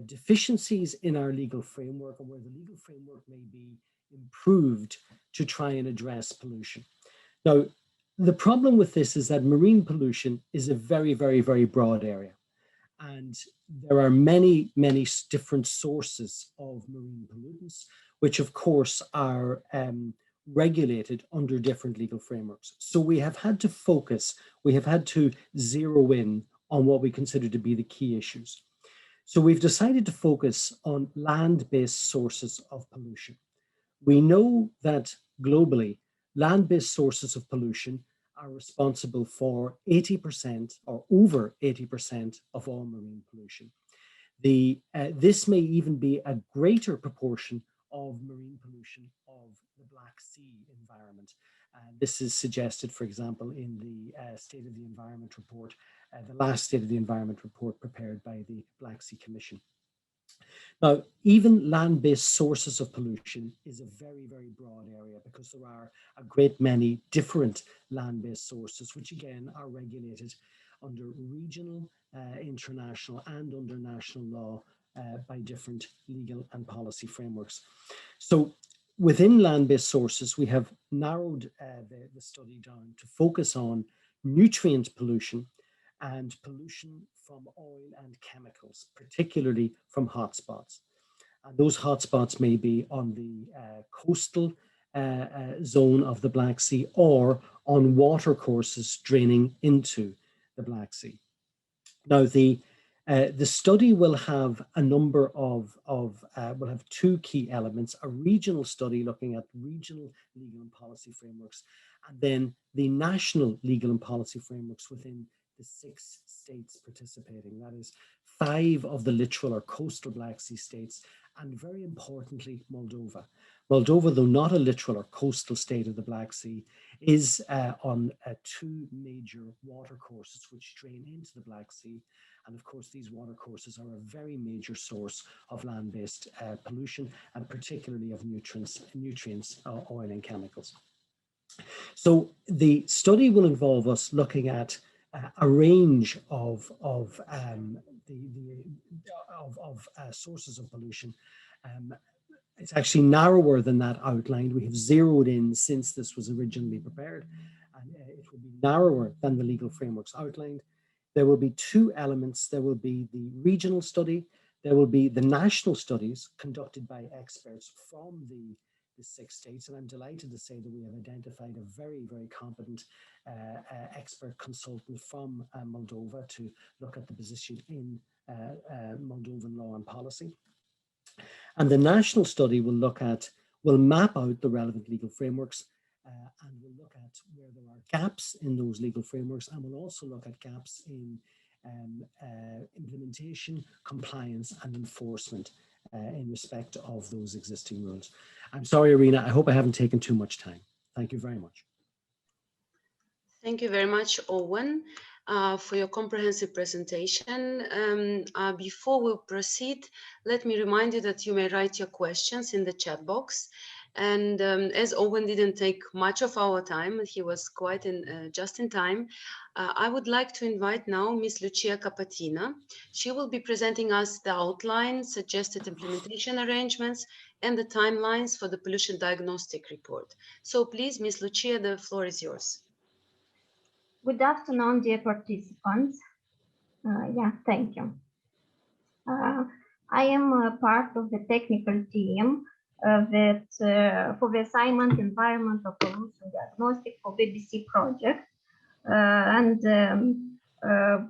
deficiencies in our legal framework and where the legal framework may be improved to try and address pollution. Now, the problem with this is that marine pollution is a very, very, very broad area. And there are many, many different sources of marine pollutants, which of course are regulated under different legal frameworks. So we have had to focus, we have had to zero in on what we consider to be the key issues. So we've decided to focus on land-based sources of pollution. We know that globally, land-based sources of pollution are responsible for 80% or over 80% of all marine pollution. This may even be a greater proportion of marine pollution of the Black Sea environment. This is suggested, for example, in the State of the Environment report, the last State of the Environment report prepared by the Black Sea Commission. Now, even land-based sources of pollution is a very, very broad area because there are a great many different land-based sources, which again are regulated under regional, international, and under national law by different legal and policy frameworks. So within land-based sources, we have narrowed the study down to focus on nutrient pollution and pollution from oil and chemicals, particularly from hotspots. And those hotspots may be on the coastal zone of the Black Sea or on water courses draining into the Black Sea. Now, the study will have a number will have two key elements: a regional study looking at regional legal and policy frameworks, and then the national legal and policy frameworks within the 6 states participating. That is 5 of the littoral or coastal Black Sea states, and very importantly, Moldova. Moldova, though not a littoral or coastal state of the Black Sea, is on 2 major water courses which drain into the Black Sea. And of course, these water courses are a very major source of land-based pollution, and particularly of nutrients, oil and chemicals. So the study will involve us looking at a range of sources of pollution. It's actually narrower than that outlined. We have zeroed in since this was originally prepared, and it will be narrower than the legal frameworks outlined. There will be 2 elements. There will be the regional study. There will be the national studies conducted by experts from the 6 states. And I'm delighted to say that we have identified a very, very competent expert consultant from Moldova to look at the position in Moldovan law and policy. And the national study will map out the relevant legal frameworks, and we'll look at where there are gaps in those legal frameworks, and we'll also look at gaps in implementation, compliance, and enforcement in respect of those existing rules. I'm sorry, Irina, I hope I haven't taken too much time. Thank you very much. Thank you very much, Owen, for your comprehensive presentation. Before we proceed, let me remind you that you may write your questions in the chat box. And as Owen didn't take much of our time, he was quite just in time, I would like to invite now Ms. Lucia Capatina. She will be presenting us the outline, suggested implementation arrangements, and the timelines for the pollution diagnostic report. So please, Ms. Lucia, the floor is yours. Good afternoon, dear participants. Thank you. I am a part of the technical team for the assignment Environmental Pollution Diagnostic for BBC project.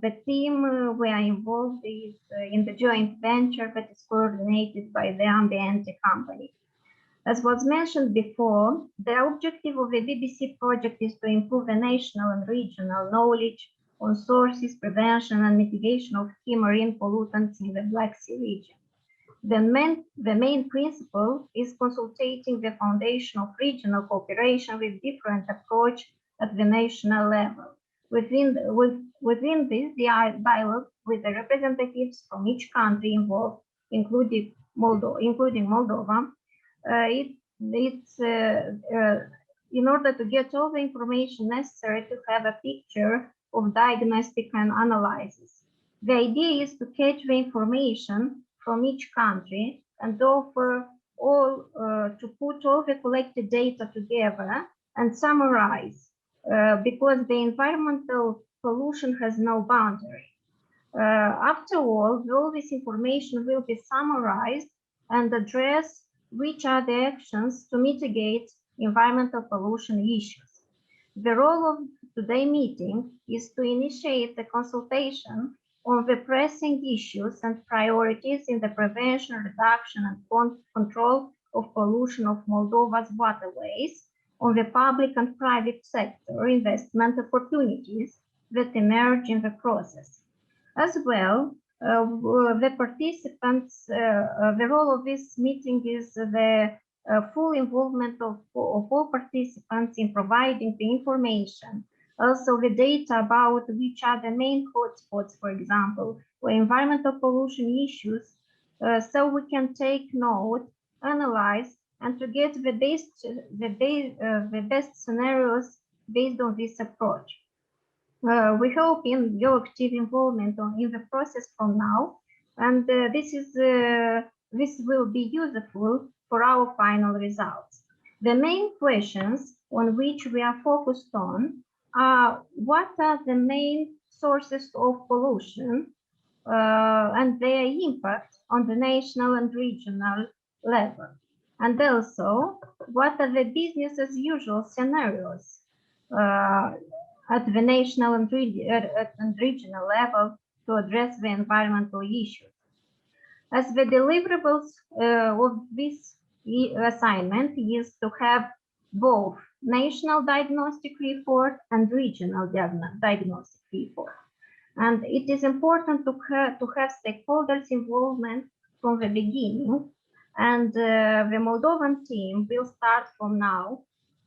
The team we are involved is in the joint venture that is coordinated by the Ambiente company. As was mentioned before, the objective of the BBC project is to improve the national and regional knowledge on sources, prevention, and mitigation of key marine pollutants in the Black Sea region. The main principle is consultating the foundation of regional cooperation with different approach at the national level. Within this, the dialogue with the representatives from each country involved, including Moldova, in order to get all the information necessary to have a picture of diagnostic and analysis. The idea is to catch the information from each country and offer to put all the collected data together and summarize, because the environmental pollution has no boundary. After all this information will be summarized and address which are the actions to mitigate environmental pollution issues. The role of today's meeting is to initiate the consultation on the pressing issues and priorities in the prevention, reduction, and control of pollution of Moldova's waterways, on the public and private sector investment opportunities that emerge in the process. As well, the participants, the role of this meeting is the full involvement of all participants in providing the information. Also, the data about which are the main hotspots, for example, or environmental pollution issues, so we can take note, analyze, and to get the best scenarios based on this approach. We hope in your active involvement in the process from now, and this will be useful for our final results. The main questions on which we are focused on are what are the main sources of pollution and their impact on the national and regional level, and also what are the business as usual scenarios at the national and regional level to address the environmental issues. As the deliverables of this assignment is to have both national diagnostic report and regional diagnostic report. And it is important to have stakeholders' involvement from the beginning. And the Moldovan team will start from now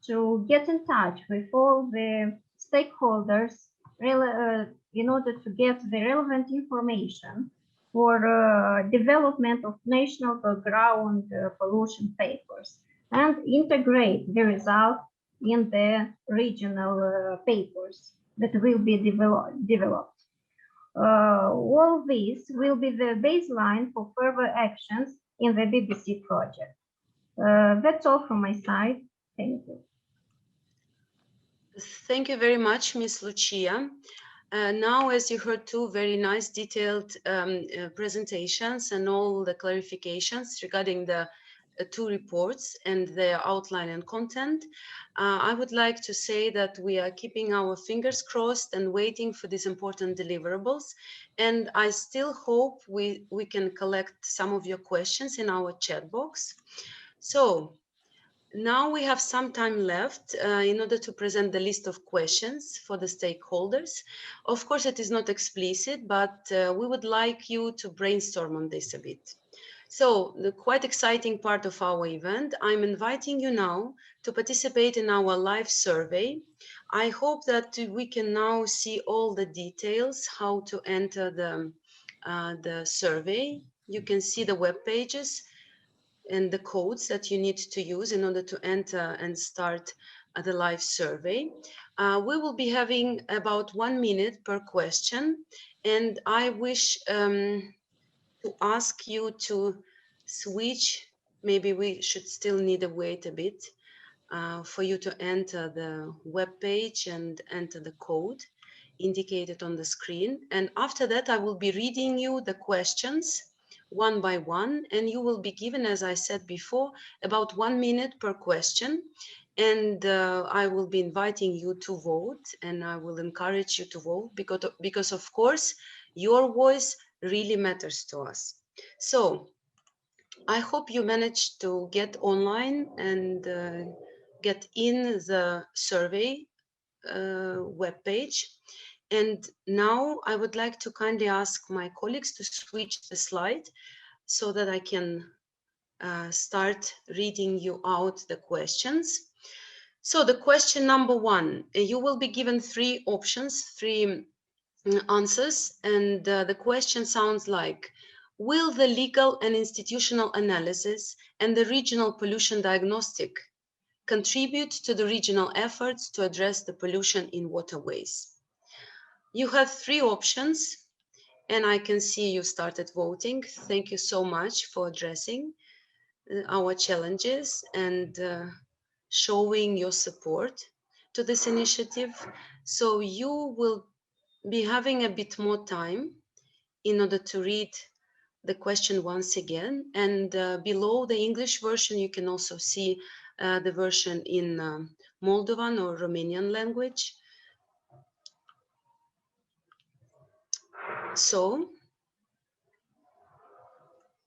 to get in touch with all the stakeholders in order to get the relevant information for development of national background pollution papers and integrate the result in the regional papers that will be developed. All this will be the baseline for further actions in the BBC project. That's all from my side. Thank you. Thank you very much, Ms. Lucia. Now, as you heard, two very nice detailed presentations and all the clarifications regarding the two reports and their outline and content. I would like to say that we are keeping our fingers crossed and waiting for these important deliverables. And I still hope we can collect some of your questions in our chat box. So now we have some time left in order to present the list of questions for the stakeholders. Of course, it is not explicit, but we would like you to brainstorm on this a bit. So the quite exciting part of our event, I'm inviting you now to participate in our live survey. I hope that we can now see all the details, how to enter the survey. You can see the web pages and the codes that you need to use in order to enter and start the live survey. We will be having about 1 minute per question, and I wish to ask you to switch. Maybe we should still need to wait a bit for you to enter the web page and enter the code indicated on the screen. And after that, I will be reading you the questions one by one, and you will be given, as I said before, about 1 minute per question. And I will be inviting you to vote, and I will encourage you to vote because of course, your voice really matters to us. So I hope you managed to get online and get in the survey webpage. And now I would like to kindly ask my colleagues to switch the slide so that I can start reading you out the questions. So the question number 1, you will be given 3 options, 3 answers, and the question sounds like, will the legal and institutional analysis and the regional pollution diagnostic contribute to the regional efforts to address the pollution in waterways? You have 3 options, and I can see you started voting. Thank you so much for addressing our challenges and showing your support to this initiative. So you will be having a bit more time in order to read the question once again. And below the English version, you can also see the version in Moldovan or Romanian language. So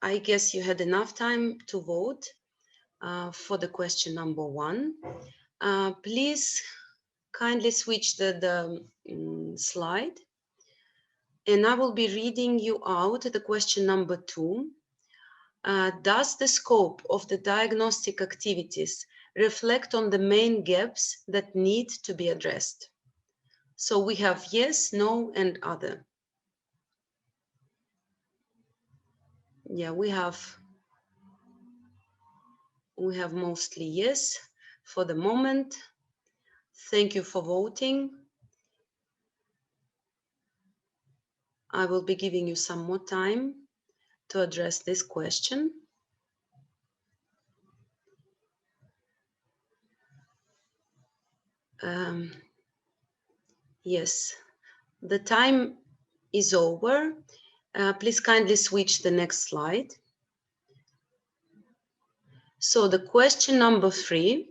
I guess you had enough time to vote for the question number 1. Please kindly switch the slide. And I will be reading you out the question number 2. Does the scope of the diagnostic activities reflect on the main gaps that need to be addressed? So we have yes, no, and other. Yeah, we have mostly yes for the moment. Thank you for voting. I will be giving you some more time to address this question. Yes, the time is over. Please kindly switch the next slide. So the question number 3,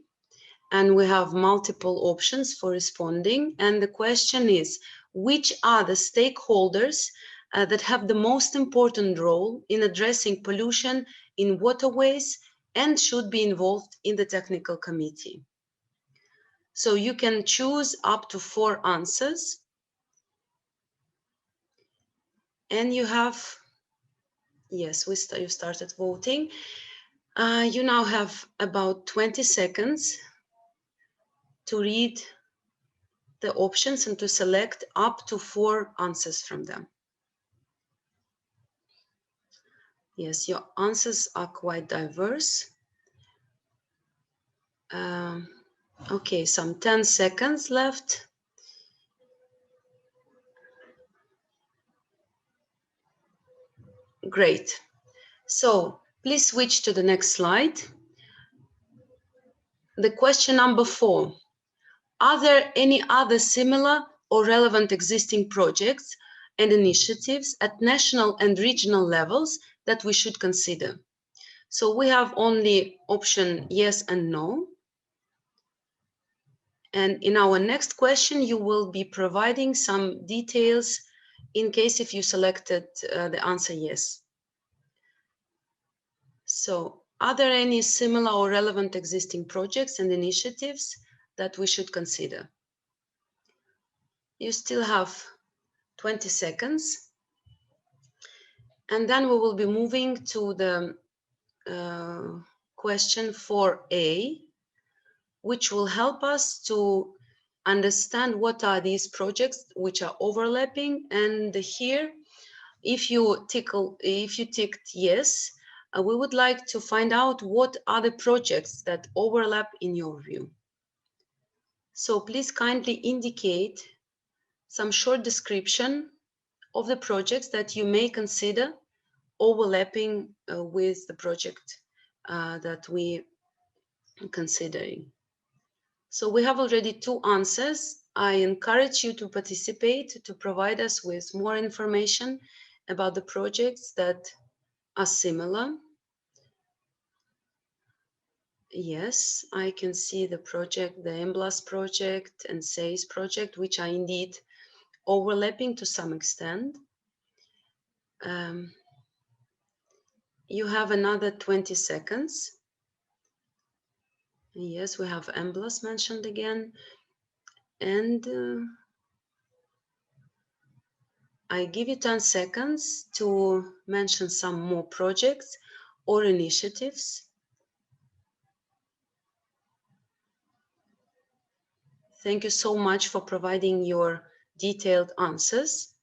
and we have multiple options for responding. And the question is, which are the stakeholders that have the most important role in addressing pollution in waterways and should be involved in the technical committee? So you can choose up to 4 answers. And you have, yes, you started voting. You now have about 20 seconds to read the options and to select up to 4 answers from them. Yes, your answers are quite diverse. Okay, some 10 seconds left. Great. So please switch to the next slide. The question number 4. Are there any other similar or relevant existing projects and initiatives at national and regional levels that we should consider? So we have only option yes and no. And in our next question, you will be providing some details in case if you selected the answer yes. So are there any similar or relevant existing projects and initiatives that we should consider? You still have 20 seconds. And then we will be moving to the question 4A, which will help us to understand what are these projects which are overlapping. And here, if you ticked yes, we would like to find out what are the projects that overlap in your view. So please kindly indicate some short description of the projects that you may consider overlapping with the project that we are considering. So we have already 2 answers. I encourage you to participate, to provide us with more information about the projects that are similar. Yes, I can see the project, the EMBLAS project and SACE project, which are indeed overlapping to some extent. You have another 20 seconds. Yes, we have EMBLAS mentioned again. And I give you 10 seconds to mention some more projects or initiatives. Thank you so much for providing your detailed answers.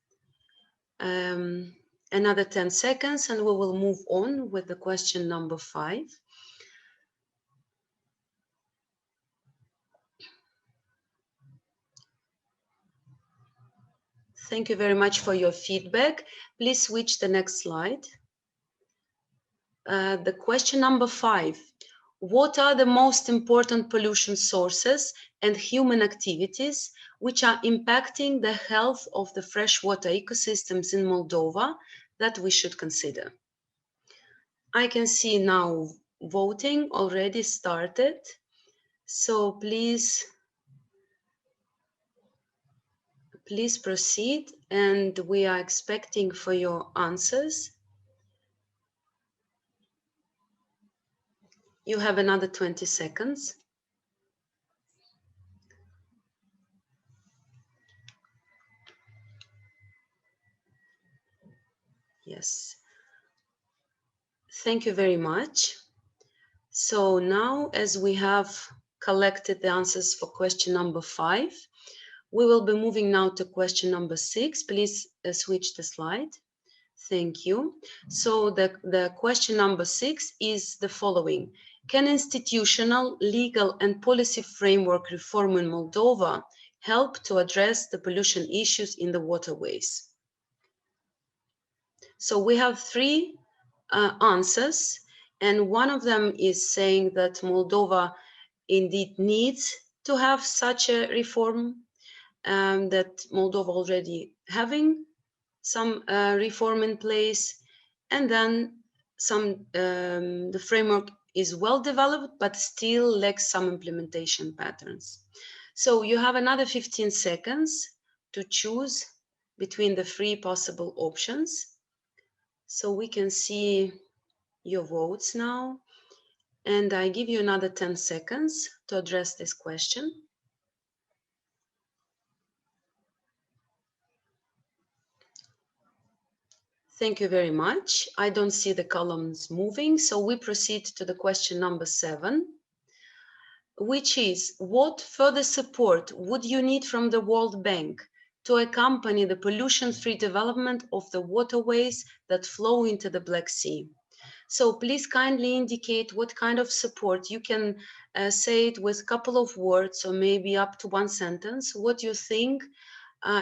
Another 10 seconds and we will move on with the question number 5. Thank you very much for your feedback. Please switch the next slide. The question number 5. What are the most important pollution sources and human activities which are impacting the health of the freshwater ecosystems in Moldova that we should consider? I can see now voting already started. So please proceed, and we are expecting for your answers. You have another 20 seconds. Yes. Thank you very much. So now, as we have collected the answers for question number 5, we will be moving now to question number 6. Please switch the slide. Thank you. So the question number 6 is the following. Can institutional, legal and policy framework reform in Moldova help to address the pollution issues in the waterways? So we have 3 answers, and one of them is saying that Moldova indeed needs to have such a reform, that Moldova already having some reform in place, and then some the framework is well developed but still lacks some implementation patterns. So you have another 15 seconds to choose between the 3 possible options. So we can see your votes now, and I give you another 10 seconds to address this question. Thank you very much. I don't see the columns moving, so we proceed to the question number 7, which is, what further support would you need from the World Bank to accompany the pollution-free development of the waterways that flow into the Black Sea? So please kindly indicate what kind of support. You can say it with a couple of words or maybe up to 1 sentence, what you think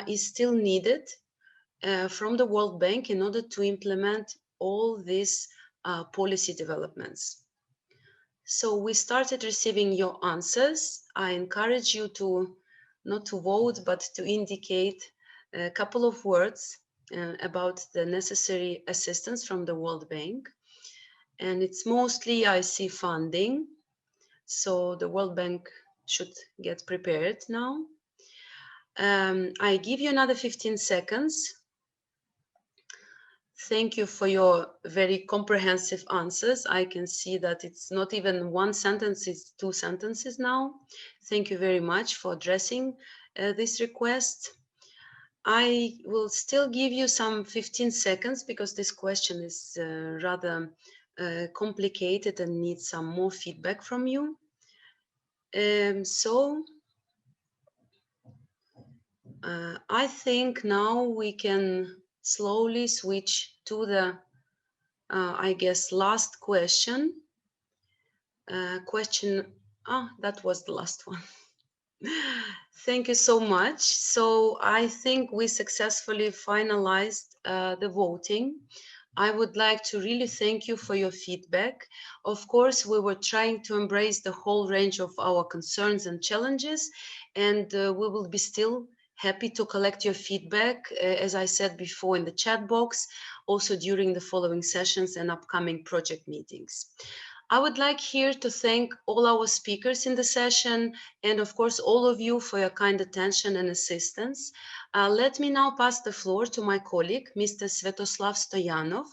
is still needed from the World Bank in order to implement all these policy developments. So we started receiving your answers. I encourage you to not to vote, but to indicate a couple of words about the necessary assistance from the World Bank. And it's mostly, I see, funding. So the World Bank should get prepared now. I give you another 15 seconds. Thank you for your very comprehensive answers. I can see that it's not even 1 sentence, it's 2 sentences now. Thank you very much for addressing this request. I will still give you some 15 seconds because this question is rather complicated and needs some more feedback from you. I think now we can slowly switch to the, I guess, last question. That was the last one. Thank you so much. So I think we successfully finalized the voting. I would like to really thank you for your feedback. Of course, we were trying to embrace the whole range of our concerns and challenges, and we will be still happy to collect your feedback, as I said before, in the chat box, also during the following sessions and upcoming project meetings. I would like here to thank all our speakers in the session, and of course all of you for your kind attention and assistance. Let me now pass the floor to my colleague, Mr. Svetoslav Stoyanov,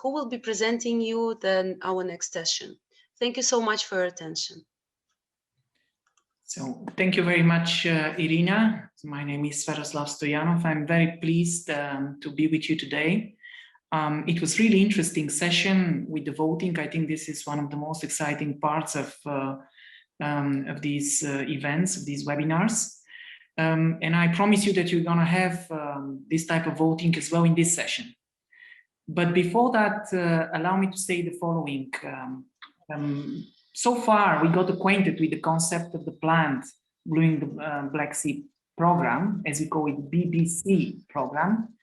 who will be presenting you our next session. Thank you so much for your attention. So thank you very much, Irina. My name is Svetoslav Stoyanov. I'm very pleased to be with you today. It was really interesting session with the voting. I think this is one of the most exciting parts of these events, of these webinars. And I promise you that you're going to have this type of voting as well in this session. But before that, allow me to say the following. So far, we got acquainted with the concept of the planned Blueing the Black Sea program, as we call it, BBSEA program.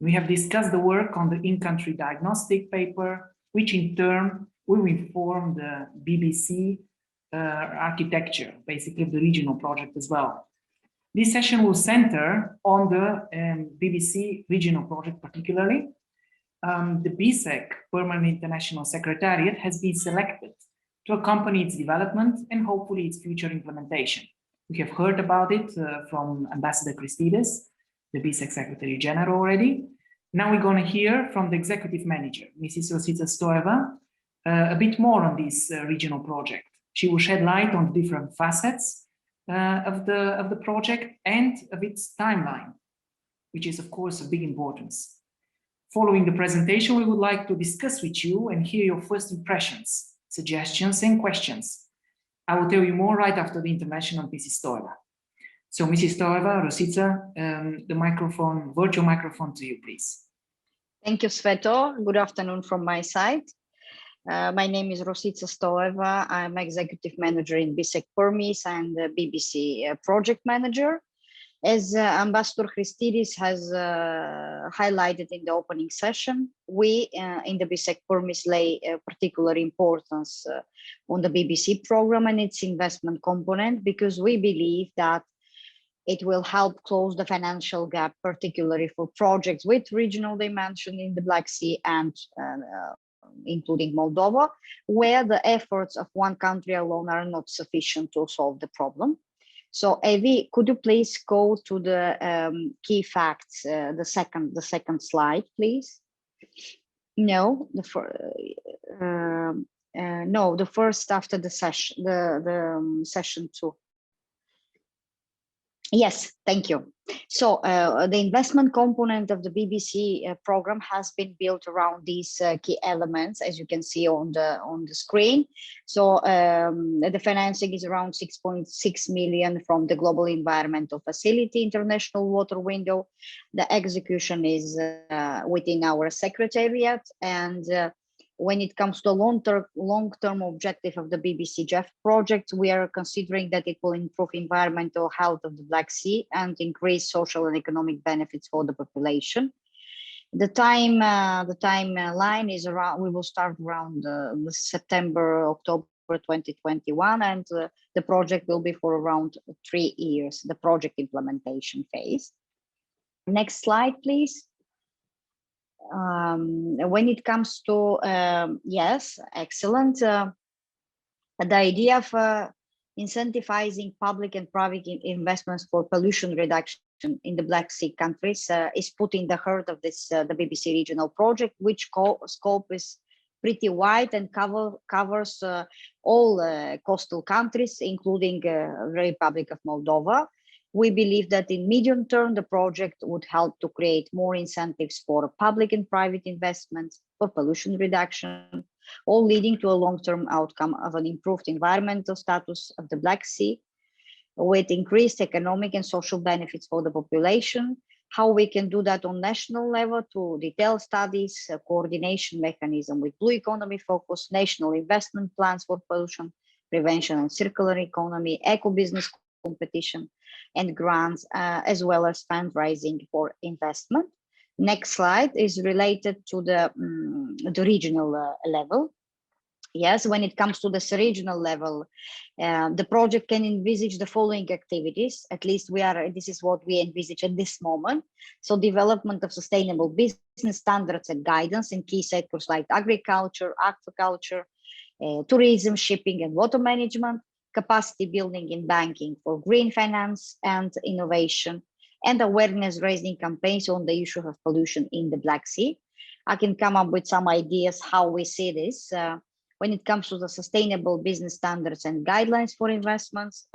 We have discussed the work on the in-country diagnostic paper, which in turn will inform the BBC architecture, basically the regional project as well. This session will center on the BBC regional project particularly. The BSEC Permanent International Secretariat has been selected to accompany its development and hopefully its future implementation. We have heard about it from Ambassador Christides, the BSEC Secretary General already. Now we're going to hear from the Executive Manager, Mrs. Rosica Stoeva, a bit more on this regional project. She will shed light on different facets of the project and of its timeline, which is of course of big importance. Following the presentation, we would like to discuss with you and hear your first impressions, suggestions, and questions. I will tell you more right after the intervention of Mrs. Stoeva. So, Mrs. Stoeva, Rosica, the microphone, virtual microphone to you, please. Thank you, Sveto. Good afternoon from my side. My name is Rosica Stoeva. I'm executive manager in BSEC PERMIS and BBC project manager. As Ambassador Christidis has highlighted in the opening session, we in the BSEC PERMIS lay particular importance on the BBC program and its investment component, because we believe that it will help close the financial gap, particularly for projects with regional dimension in the Black Sea and including Moldova, where the efforts of one country alone are not sufficient to solve the problem. So, Evi, could you please go to the key facts, the second slide, please? No, the first after the session, the session 2. Yes, thank you. So the investment component of the BBC program has been built around these key elements, as you can see on the screen. So the financing is around 6.6 million from the Global Environmental Facility International Water Window. The execution is within our secretariat, and when it comes to the long-term objective of the BBC GEF project, we are considering that it will improve environmental health of the Black Sea and increase social and economic benefits for the population. The timeline is around, we will start around September, October 2021, and the project will be for around 3 years, the project implementation phase. Next slide, please. When it comes to, yes, excellent. The idea of incentivizing public and private investments for pollution reduction in the Black Sea countries is put in the heart of this, the BBC regional project, which scope is pretty wide and covers all coastal countries, including the Republic of Moldova. We believe that in medium term, the project would help to create more incentives for public and private investments for pollution reduction, all leading to a long-term outcome of an improved environmental status of the Black Sea, with increased economic and social benefits for the population. How we can do that on national level to detail studies, a coordination mechanism with blue economy focus, national investment plans for pollution prevention and circular economy, eco-business competition, and grants, as well as fundraising for investment. Next slide is related to the regional level. Yes, when it comes to this regional level, the project can envisage the following activities. At least this is what we envisage at this moment. So development of sustainable business standards and guidance in key sectors like agriculture, aquaculture, tourism, shipping, and water management, capacity building in banking for green finance and innovation, and awareness raising campaigns on the issue of pollution in the Black Sea. I can come up with some ideas how we see this. When it comes to the sustainable business standards and guidelines for investments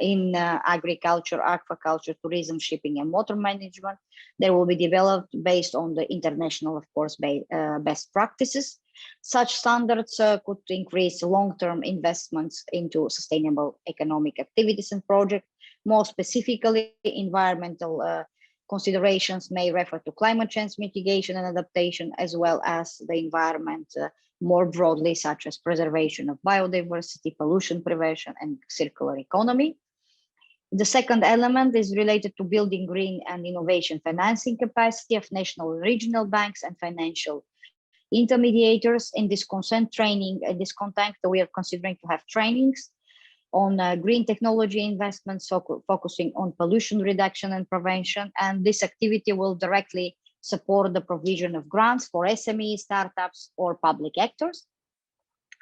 in agriculture, aquaculture, tourism, shipping, and water management, they will be developed based on the international, of course, best practices. Such standards could increase long-term investments into sustainable economic activities and projects. More specifically, environmental considerations may refer to climate change mitigation and adaptation, as well as the environment more broadly, such as preservation of biodiversity, pollution prevention, and circular economy. The second element is related to building green and innovation financing capacity of national and regional banks and financial intermediators. In this context, we are considering to have trainings on green technology investments, focusing on pollution reduction and prevention. And this activity will directly support the provision of grants for SME startups or public actors.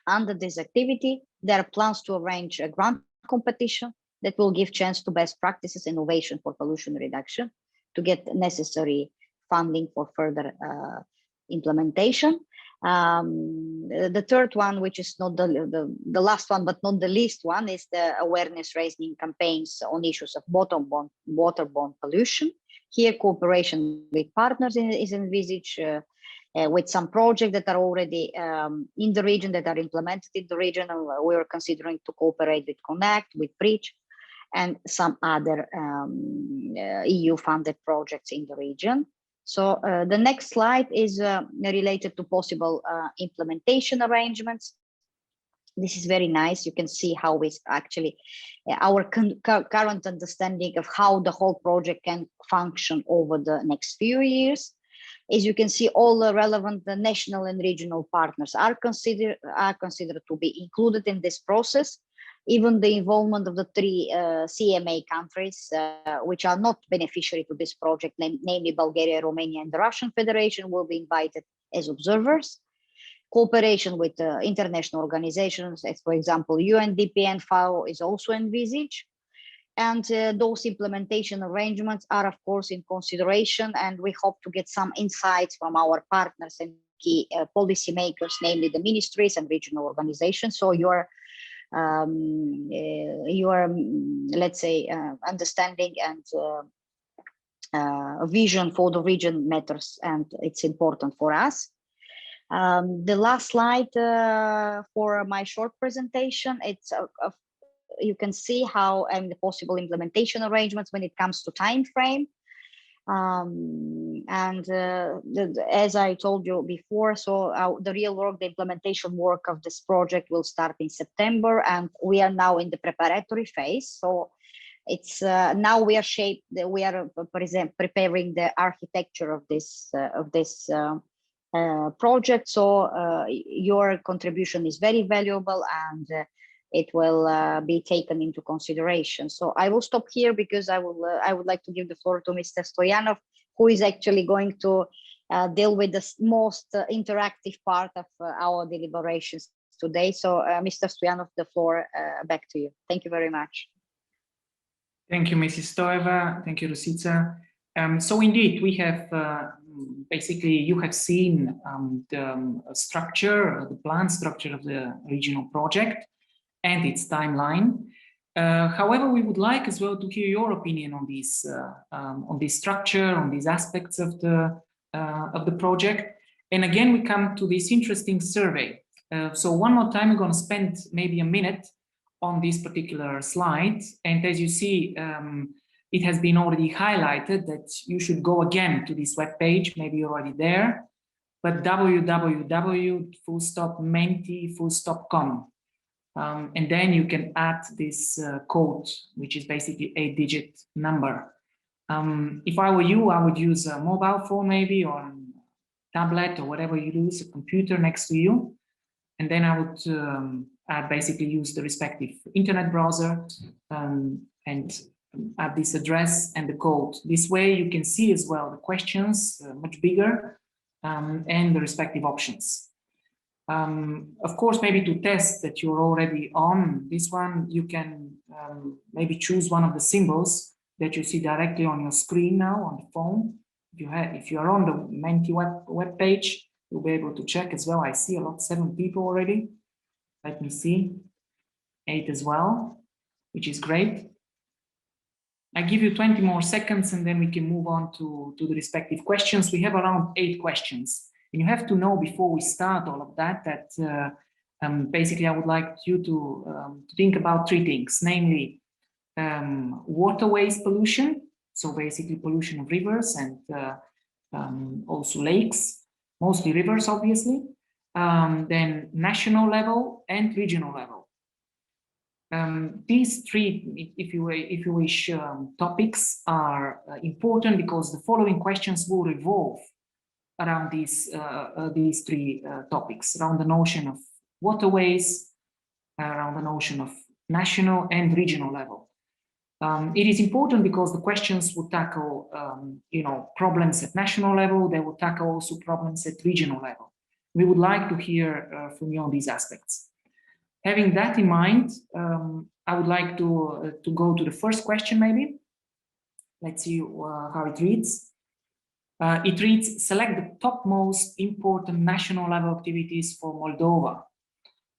Under this activity, there are plans to arrange a grant competition that will give chance to best practices innovation for pollution reduction to get necessary funding for further implementation. The third one, which is not the last one, but not the least one, is the awareness raising campaigns on issues of waterborne pollution. Here, cooperation with partners is envisaged with some projects that are already in the region, that are implemented in the region. And we are considering to cooperate with Connect, with Bridge, and some other EU-funded projects in the region. So the next slide is related to possible implementation arrangements. This is very nice. You can see how it's actually our current understanding of how the whole project can function over the next few years. As you can see, all the relevant national and regional partners are considered to be included in this process. Even the involvement of the 3 CMA countries, which are not beneficiary to this project, namely Bulgaria, Romania, and the Russian Federation, will be invited as observers. Cooperation with international organizations, as for example, UNDP and FAO, is also envisaged. And those implementation arrangements are, of course, in consideration, and we hope to get some insights from our partners and key policymakers, namely the ministries and regional organizations. So your let's say, understanding and vision for the region matters, and it's important for us. The last slide for my short presentation, it's you can see how the possible implementation arrangements when it comes to time frame. As I told you before, so the real work, the implementation work of this project will start in September, and we are now in the preparatory phase. So it's now we are preparing the architecture of this project. So your contribution is very valuable, and it will be taken into consideration. So I will stop here because I would like to give the floor to Mr. Stoyanov, who is actually going to deal with the most interactive part of our deliberations today. So Mr. Stoyanov, the floor back to you. Thank you very much. Thank you, Mrs. Stoeva. Thank you, Rosica. So indeed, we have basically, you have seen the structure, the plan structure of the regional project and its timeline. However, we would like as well to hear your opinion on this structure, on these aspects of the project. And again, we come to this interesting survey. So one more time, we're going to spend maybe a minute on this particular slide. And as you see, it has been already highlighted that you should go again to this webpage. Maybe you're already there, but www.menti.com. And then you can add this code, which is basically a 8-digit number. If I were you, I would use a mobile phone maybe, or a tablet, or whatever you use, a computer next to you. And then I would basically use the respective internet browser and add this address and the code. This way you can see as well the questions much bigger and the respective options. Of course, maybe to test that you're already on this one, you can maybe choose one of the symbols that you see directly on your screen now on the phone. If you are on the Menti web page, you'll be able to check as well. I see a lot, 7 people already. Let me see, 8 as well, which is great. I give you 20 more seconds and then we can move on to the respective questions. We have around 8 questions. And you have to know before we start all of that, basically I would like you to think about 3 things, namely waterways pollution, so basically pollution of rivers and also lakes, mostly rivers obviously, then national level and regional level. These 3, if you wish, topics are important because the following questions will revolve around these 3 topics, around the notion of waterways, around the notion of national and regional level. It is important because the questions will tackle, problems at national level. They will tackle also problems at regional level. We would like to hear from you on these aspects. Having that in mind, I would like to go to the first question maybe. Let's see how it reads. It reads, select the top most important national level activities for Moldova.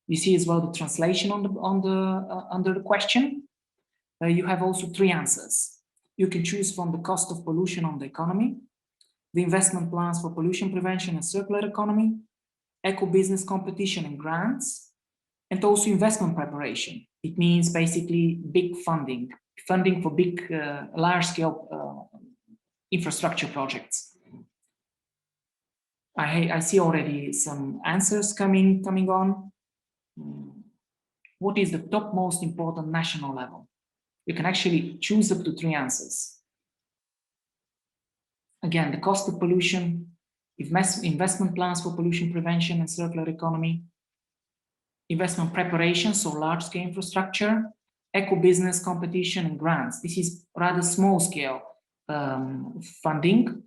You see as well the translation under the question. You have also 3 answers. You can choose from the cost of pollution on the economy, the investment plans for pollution prevention and circular economy, eco-business competition and grants, and also investment preparation. It means basically big funding for big, large-scale infrastructure projects. I see already some answers coming on. What is the top most important national level? You can actually choose up to 3 answers. Again, the cost of pollution, investment plans for pollution prevention and circular economy, investment preparation, so large-scale infrastructure, eco-business competition and grants. This is rather small-scale funding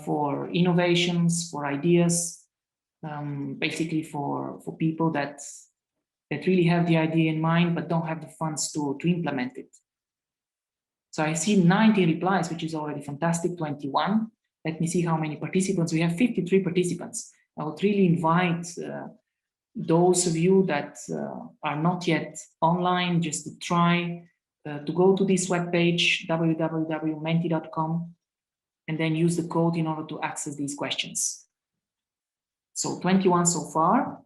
for innovations, for ideas, basically for people that really have the idea in mind but don't have the funds to implement it. So I see 90 replies, which is already fantastic, 21. Let me see how many participants. We have 53 participants. I would really invite those of you that are not yet online just to try to go to this webpage, www.menti.com, and then use the code in order to access these questions. So 21 so far.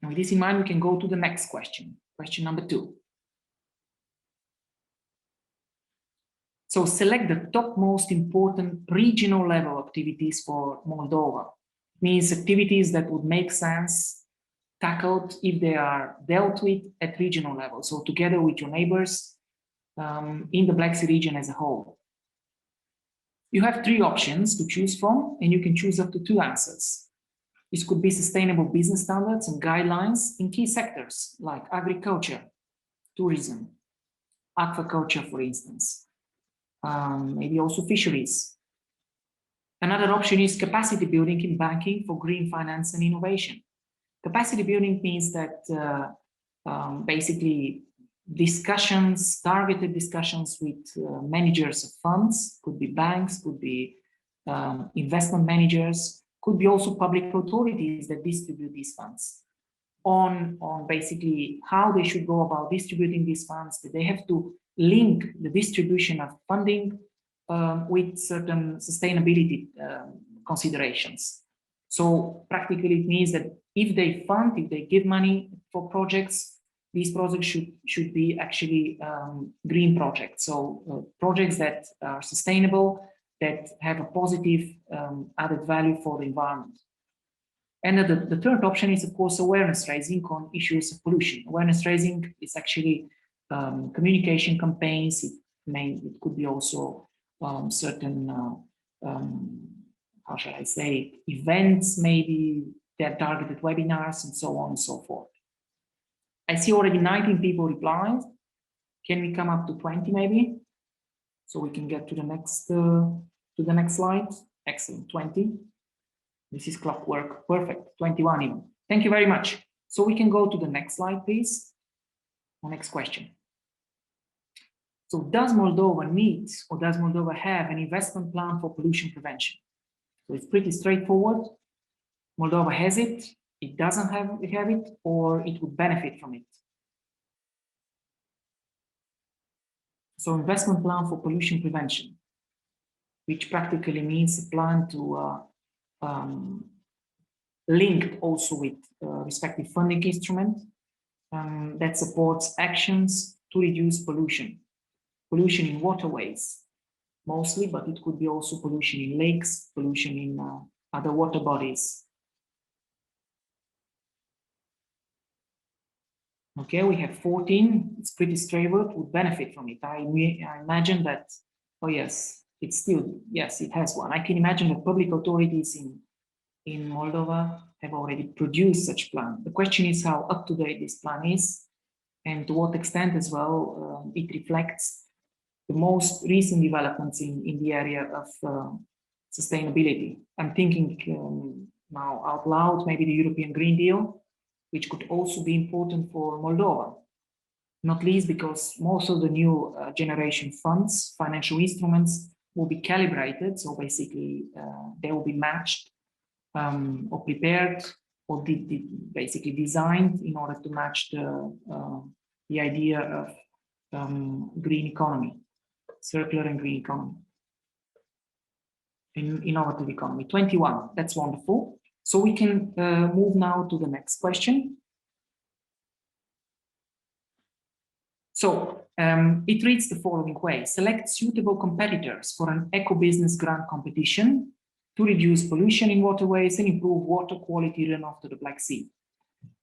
And with this in mind, we can go to the next question, question number 2. So select the top most important regional level activities for Moldova. It means activities that would make sense tackled if they are dealt with at regional level. So together with your neighbors in the Black Sea region as a whole. You have 3 options to choose from, and you can choose up to 2 answers. This could be sustainable business standards and guidelines in key sectors like agriculture, tourism, aquaculture, for instance. Maybe also fisheries. Another option is capacity building in banking for green finance and innovation. Capacity building means that basically discussions, targeted discussions with managers of funds, could be banks, could be investment managers, could be also public authorities that distribute these funds on basically how they should go about distributing these funds, that they have to link the distribution of funding with certain sustainability considerations. So practically it means that if they give money for projects, these projects should be actually green projects. So projects that are sustainable, that have a positive added value for the environment. And the third option is, of course, awareness raising on issues of pollution. Awareness raising is actually communication campaigns. It could be also certain, how shall I say, events, maybe they're targeted webinars and so on and so forth. I see already 19 people replied. Can we come up to 20 maybe? So we can get to the next slide. Excellent, 20. This is clockwork, perfect, 21 even. Thank you very much. So we can go to the next slide, please. Next question. So does Moldova need, or does Moldova have an investment plan for pollution prevention? So it's pretty straightforward. Moldova has it, it doesn't have it, or it would benefit from it. So investment plan for pollution prevention, which practically means a plan to linked also with respective funding instrument that supports actions to reduce pollution. Pollution in waterways, mostly, but it could be also pollution in lakes, pollution in other water bodies. Okay, we have 14. It's pretty straightforward, would benefit from it. I imagine that, oh yes, it's still, yes, it has one. I can imagine that public authorities in Moldova have already produced such plan. The question is how up to date this plan is and to what extent as well it reflects the most recent developments in the area of sustainability. I'm thinking now out loud, maybe the European Green Deal, which could also be important for Moldova, not least because most of the new generation funds, financial instruments will be calibrated. So basically they will be matched or prepared or basically designed in order to match the idea of green economy. circular and green economy, innovative economy. 21, that's wonderful. So we can move now to the next question. So it reads the following way: select suitable competitors for an eco-business grant competition to reduce pollution in waterways and improve water quality runoff to the Black Sea.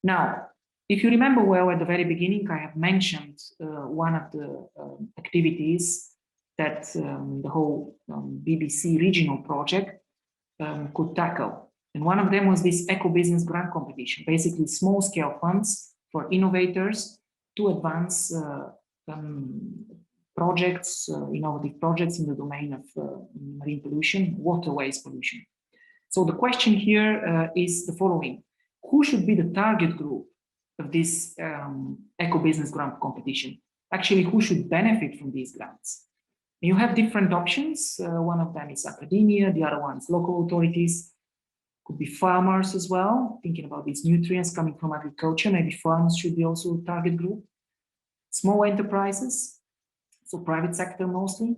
Now, if you remember well, at the very beginning, I have mentioned one of the activities that the whole BBC regional project could tackle. And one of them was this eco-business grant competition, basically small-scale funds for innovators to advance projects, innovative projects in the domain of marine pollution, waterways pollution. So the question here is the following: who should be the target group of this eco-business grant competition? Actually, who should benefit from these grants? You have different options. One of them is academia, the other one is local authorities, could be farmers as well, thinking about these nutrients coming from agriculture. Maybe farmers should be also a target group. Small enterprises, so private sector mostly.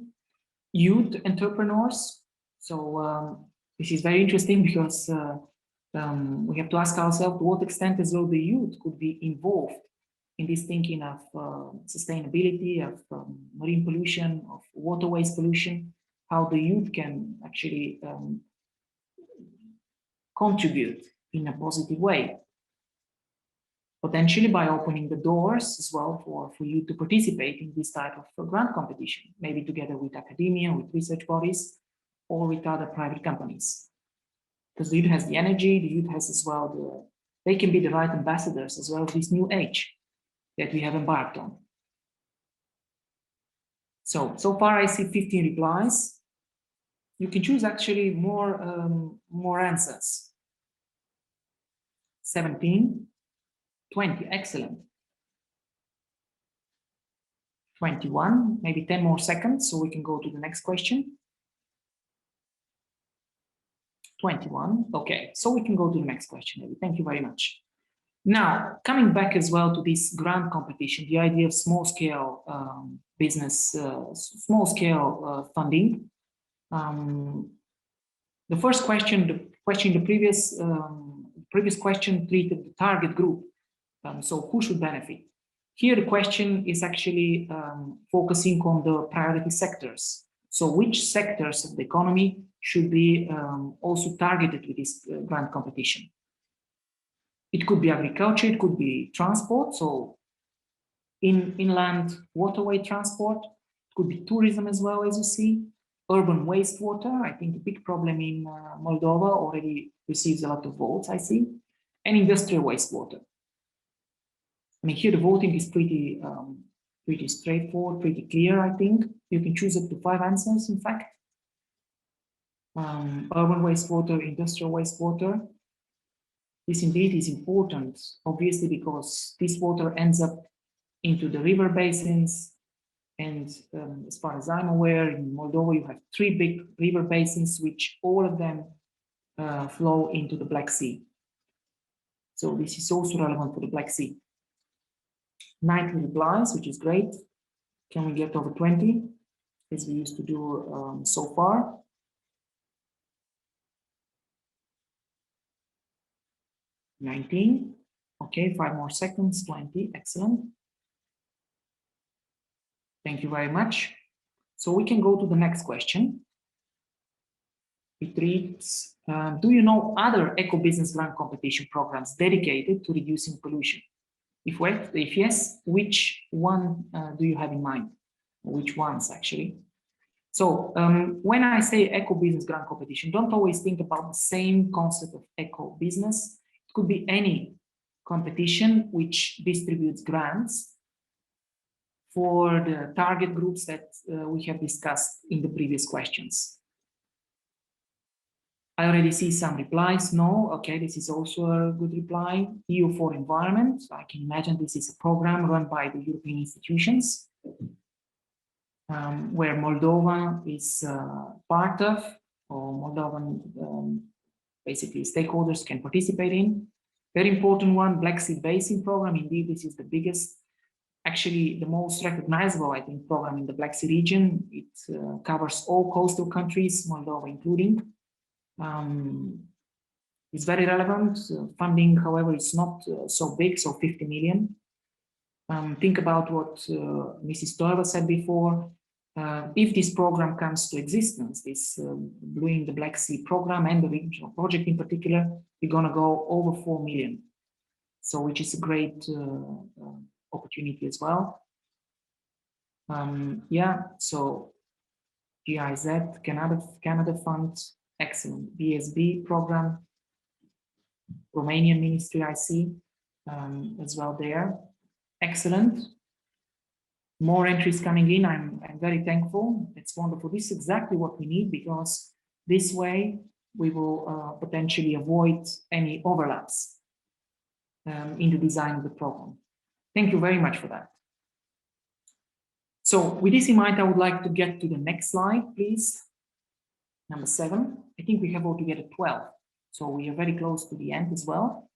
Youth entrepreneurs. So this is very interesting because we have to ask ourselves to what extent as well the youth could be involved in this thinking of sustainability, of marine pollution, of waterways pollution, how the youth can actually contribute in a positive way. Potentially by opening the doors as well for you to participate in this type of grant competition, maybe together with academia, with research bodies, or with other private companies. Because the youth has the energy, the youth has as well, they can be the right ambassadors as well of this new age that we have embarked on. So far I see 15 replies. You can choose actually more answers. 17. 20, excellent. 21, maybe 10 more seconds so we can go to the next question. 21, okay, so we can go to the next question. Thank you very much. Now, coming back as well to this grant competition, the idea of small-scale business, small-scale funding. The first question, the previous question treated the target group. So who should benefit? Here the question is actually focusing on the priority sectors. So which sectors of the economy should be also targeted with this grant competition? It could be agriculture, it could be transport, so inland waterway transport, it could be tourism as well, as you see, urban wastewater. I think a big problem in Moldova already receives a lot of votes, I see, and industrial wastewater. I mean, here the voting is pretty straightforward, pretty clear, I think. You can choose up to 5 answers, in fact. Urban wastewater, industrial wastewater. This indeed is important, obviously, because this water ends up into the river basins. And as far as I'm aware, in Moldova, you have 3 big river basins, which all of them flow into the Black Sea. So this is also relevant for the Black Sea. 19 replies, which is great. Can we get over 20, as we used to do so far? $19. Okay, 5 more seconds. 20. Excellent. Thank you very much. So we can go to the next question. It reads, do you know other eco-business grant competition programs dedicated to reducing pollution? If yes, which one do you have in mind? Which ones, actually? So when I say eco-business grant competition, don't always think about the same concept of eco-business. It could be any competition which distributes grants for the target groups that we have discussed in the previous questions. I already see some replies. No, okay, this is also a good reply. EU for Environment. I can imagine this is a program run by the European institutions where Moldova is part of, or Moldovan basically stakeholders can participate in. Very important one, Black Sea Basin Program. Indeed, this is the biggest actually the most recognizable, I think, program in the Black Sea region. It covers all coastal countries, Moldova including. It's very relevant. Funding, however, is not so big, so 50 million. Think about what Mrs. Toeva said before. If this program comes to existence, this Blueing the Black Sea program and the regional project in particular, we're going to go over 4 million. So, which is a great opportunity as well. Yeah, so GIZ, Canada Fund, excellent. BSB program, Romanian Ministry, I see as well there. Excellent. More entries coming in. I'm very thankful. It's wonderful. This is exactly what we need, because this way we will potentially avoid any overlaps in the design of the program. Thank you very much for that. So with this in mind, I would like to get to the next slide, please. Number 7. I think we have altogether 12. So we are very close to the end as well.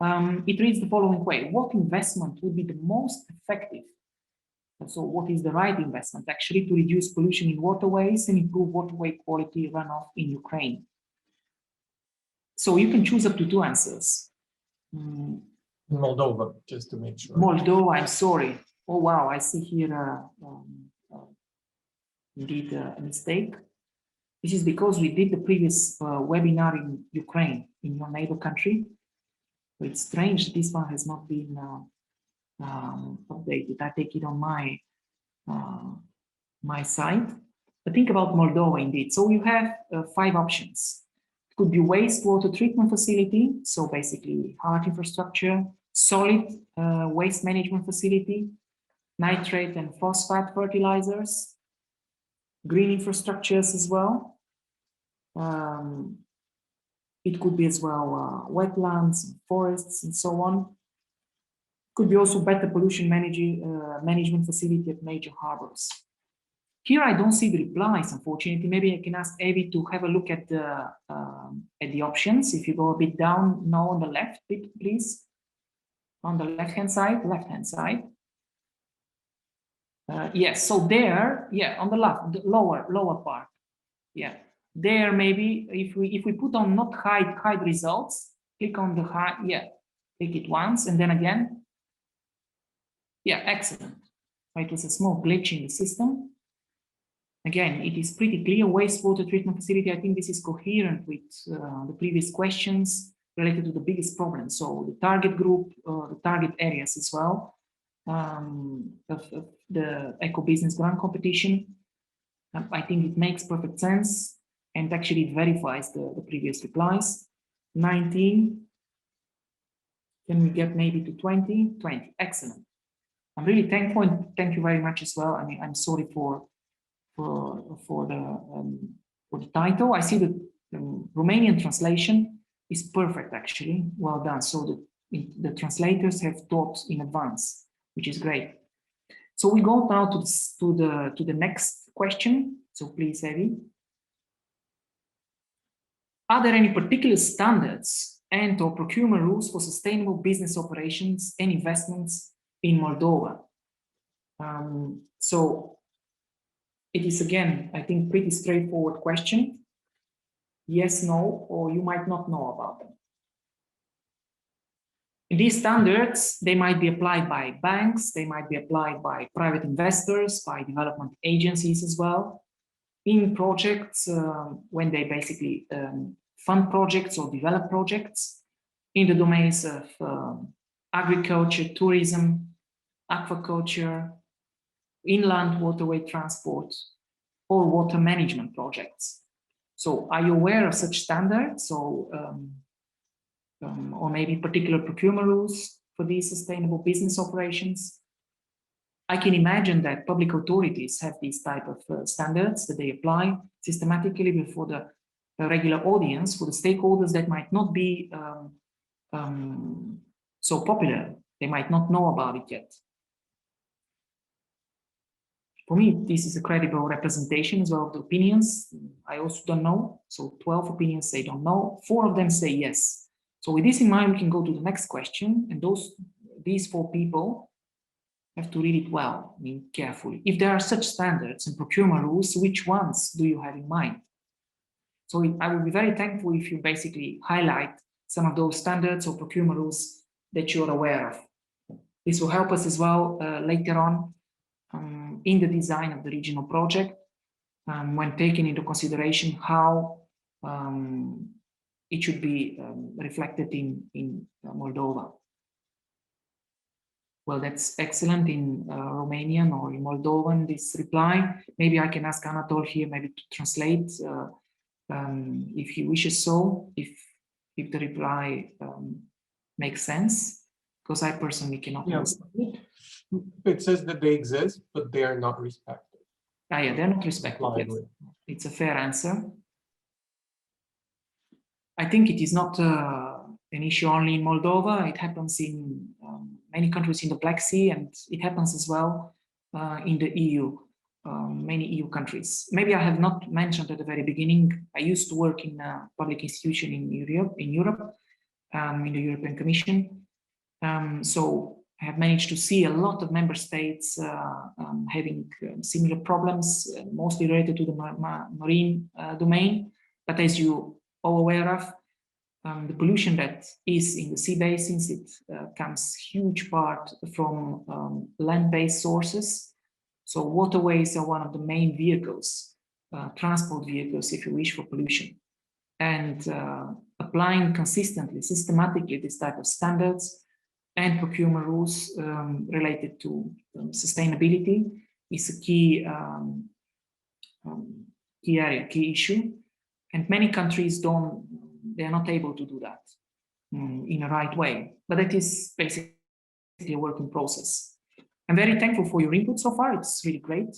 It reads the following way: what investment would be the most effective? So what is the right investment actually to reduce pollution in waterways and improve waterway quality runoff in Ukraine? So you can choose up to 2 answers. Moldova, just to make sure. Moldova, I'm sorry. Oh, wow, I see here indeed a mistake. This is because we did the previous webinar in Ukraine, in your neighbor country. So it's strange this one has not been updated. I take it on my my side. But think about Moldova indeed. So you have 5 options. It could be wastewater treatment facility, so basically hard infrastructure, solid waste management facility, nitrate and phosphate fertilizers, green infrastructures as well. It could be as well wetlands, forests, and so on. Could be also better pollution management facility at major harbors. Here I don't see the replies, unfortunately. Maybe I can ask Avi to have a look at the options. If you go a bit down, no, on the left, please. On the left-hand side. Yes, so there, yeah, on the left, the lower part. Yeah, there maybe if we put on not hide results, click on the hide, yeah, click it once and then again. Yeah, excellent. It was a small glitch in the system. Again, it is pretty clear. Wastewater treatment facility. I think this is coherent with the previous questions related to the biggest problem. So the target group, the target areas as well of the Eco Business Grant competition. I think it makes perfect sense, and actually it verifies the previous replies. 19. Can we get maybe to 20? 20. Excellent. I'm really thankful, and thank you very much as well. I mean, I'm sorry for the title. I see the Romanian translation is perfect, actually. Well done. So the translators have thought in advance, which is great. So we go now to the next question. So please, Evi. Are there any particular standards and/or procurement rules for sustainable business operations and investments in Moldova? So it is, again, I think, pretty straightforward question. Yes, no, or you might not know about them. And these standards, they might be applied by banks, they might be applied by private investors, by development agencies as well, in projects when they basically fund projects or develop projects in the domains of agriculture, tourism, aquaculture, inland waterway transport, or water management projects. So are you aware of such standards, or maybe particular procurement rules for these sustainable business operations? I can imagine that public authorities have these type of standards that they apply systematically before the regular audience, for the stakeholders that might not be so popular. They might not know about it yet. For me, this is a credible representation as well of the opinions. I also don't know. So 12 opinions say don't know. 4 of them say yes. So with this in mind, we can go to the next question. And these 4 people have to read it well, I mean, carefully. If there are such standards and procurement rules, which ones do you have in mind? So I would be very thankful if you basically highlight some of those standards or procurement rules that you're aware of. This will help us as well later on in the design of the regional project, when taking into consideration how it should be reflected in Moldova. Well, that's excellent in Romanian or in Moldovan, this reply. Maybe I can ask Anatol here maybe to translate if he wishes so, if the reply makes sense, because I personally cannot understand it. It says that they exist, but they are not respected. Ah, yeah, they're not respected. It's a fair answer. I think it is not an issue only in Moldova. It happens in many countries in the Black Sea, and it happens as well in the EU, many EU countries. Maybe I have not mentioned at the very beginning, I used to work in a public institution in Europe, in the European Commission. So I have managed to see a lot of member states having similar problems, mostly related to the marine domain. But as you all aware of, the pollution that is in the sea basins, it comes huge part from land-based sources. So waterways are one of the main vehicles, transport vehicles, if you wish, for pollution. And applying consistently, systematically, this type of standards and procurement rules related to sustainability is a key area, key issue. And many countries they're not able to do that in a right way. But that is basically a working process. I'm very thankful for your input so far. It's really great.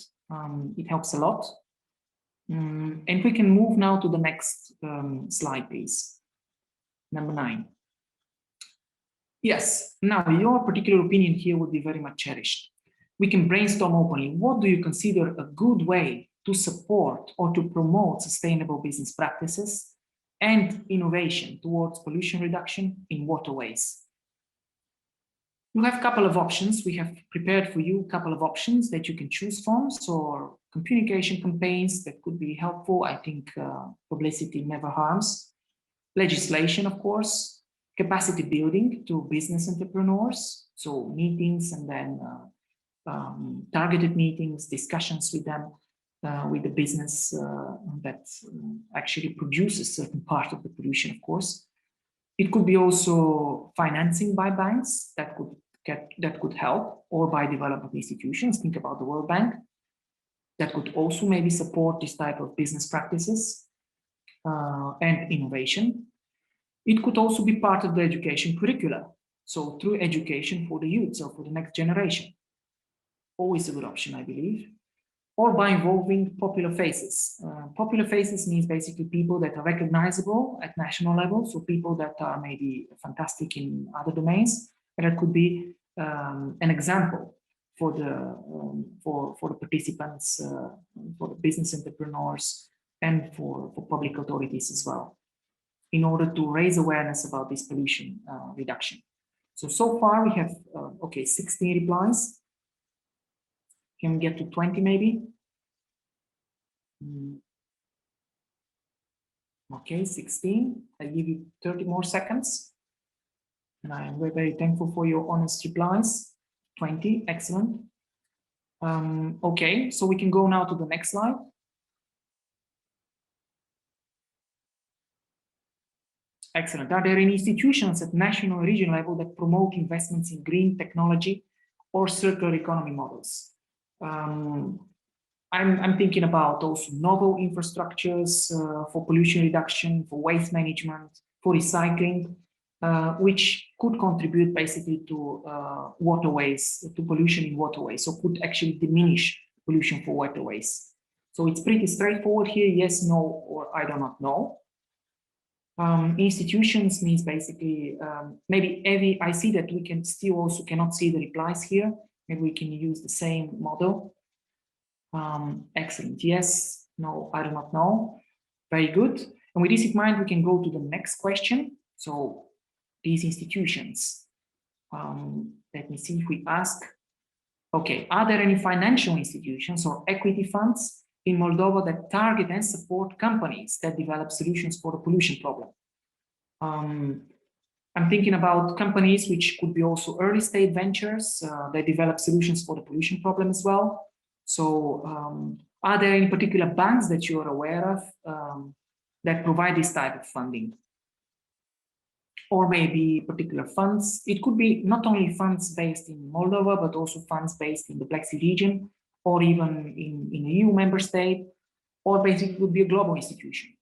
It helps a lot. And we can move now to the next slide, please. Number 9. Yes, now your particular opinion here would be very much cherished. We can brainstorm openly. What do you consider a good way to support or to promote sustainable business practices and innovation towards pollution reduction in waterways? You have a couple of options. We have prepared for you a couple of options that you can choose from. So communication campaigns that could be helpful. I think publicity never harms. Legislation, of course. Capacity building to business entrepreneurs. So meetings and then targeted meetings, discussions with them, with the business that actually produces a certain part of the pollution, of course. It could be also financing by banks that could help, or by development institutions. Think about the World Bank. That could also maybe support this type of business practices and innovation. It could also be part of the education curricula. So through education for the youth, so for the next generation. Always a good option, I believe. Or by involving popular faces. Popular faces means basically people that are recognizable at national level. So people that are maybe fantastic in other domains. And that could be an example for the participants, for the business entrepreneurs, and for public authorities as well, in order to raise awareness about this pollution reduction. So far we have, 16 replies. Can we get to 20 maybe? Okay, 16. I give you 30 more seconds. And I am very, very thankful for your honest replies. 20, excellent. Okay, so we can go now to the next slide. Excellent. Are there any institutions at national and regional level that promote investments in green technology or circular economy models? I'm thinking about also novel infrastructures for pollution reduction, for waste management, for recycling, which could contribute basically to waterways, to pollution in waterways, so could actually diminish pollution for waterways. So it's pretty straightforward here, yes, no, or I do not know. Institutions means basically, maybe I see that we can still also cannot see the replies here. Maybe we can use the same model. Excellent, yes, no, I do not know. Very good. And with this in mind, we can go to the next question. So these institutions, let me see if we ask Okay, are there any financial institutions or equity funds in Moldova that target and support companies that develop solutions for the pollution problem? I'm thinking about companies which could be also early stage ventures that develop solutions for the pollution problem as well. So are there any particular banks that you are aware of that provide this type of funding? Or maybe particular funds. It could be not only funds based in Moldova, but also funds based in the Black Sea region, or even in an EU member state, or basically it would be a global institution.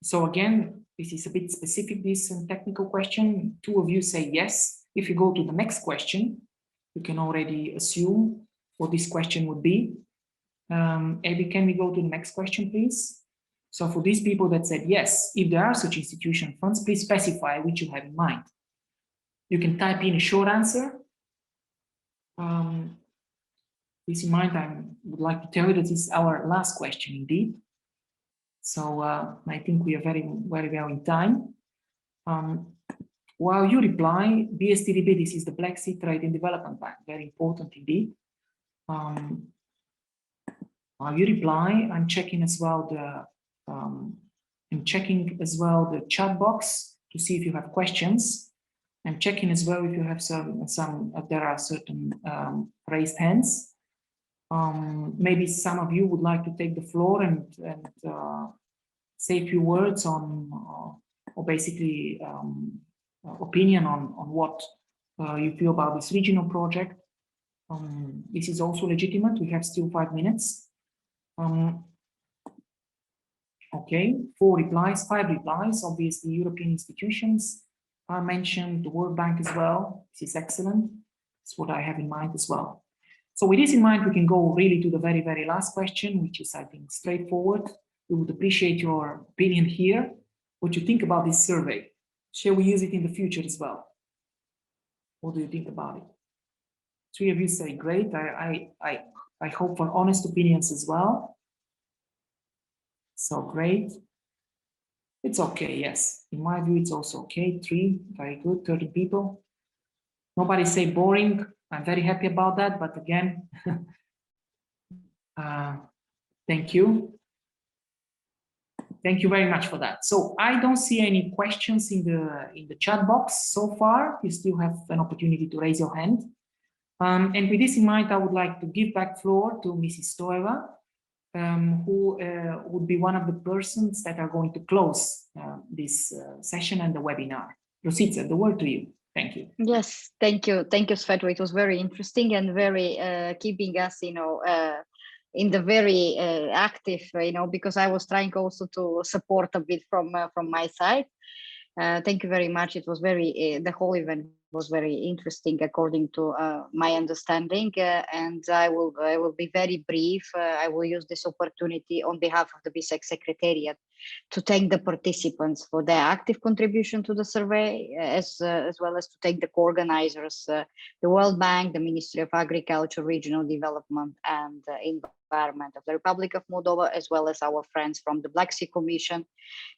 So again, this is a bit specific, this technical question. Two of you say yes. If you go to the next question, you can already assume what this question would be. Abby, can we go to the next question, please? So for these people that said yes, if there are such institution funds, please specify which you have in mind. You can type in a short answer. This in mind, I would like to tell you that this is our last question indeed. So I think we are very well in time. While you reply, BSTDB, this is the Black Sea Trade and Development Bank, very important indeed. While you reply, I'm checking as well the chat box to see if you have questions. I'm checking as well if you have there are certain raised hands. Maybe some of you would like to take the floor and say a few words on, or basically opinion on what you feel about this regional project. This is also legitimate. We have still 5 minutes. Okay, 5 replies. Obviously, European institutions are mentioned, the World Bank as well. This is excellent. That's what I have in mind as well. So with this in mind, we can go really to the very last question, which is, I think, straightforward. We would appreciate your opinion here, what you think about this survey. Shall we use it in the future as well? What do you think about it? 3 of you say great. I hope for honest opinions as well. So great. It's okay, yes. In my view, it's also okay. 3, very good, 30 people. Nobody say boring. I'm very happy about that, but again, thank you. Thank you very much for that. So I don't see any questions in the chat box so far. You still have an opportunity to raise your hand. And with this in mind, I would like to give back floor to Mrs. Stoeva, who would be one of the persons that are going to close this session and the webinar. Rosica, the word to you. Thank you. Yes, thank you. Thank you, Svetlo. It was very interesting and very keeping us, in the very active, because I was trying also to support a bit from my side. Thank you very much. It was very, the whole event was very interesting according to my understanding, and I will be very brief. I will use this opportunity on behalf of the BSEC Secretariat to thank the participants for their active contribution to the survey, as well as to thank the co-organizers, the World Bank, the Ministry of Agriculture, Regional Development and Environment of the Republic of Moldova, as well as our friends from the Black Sea Commission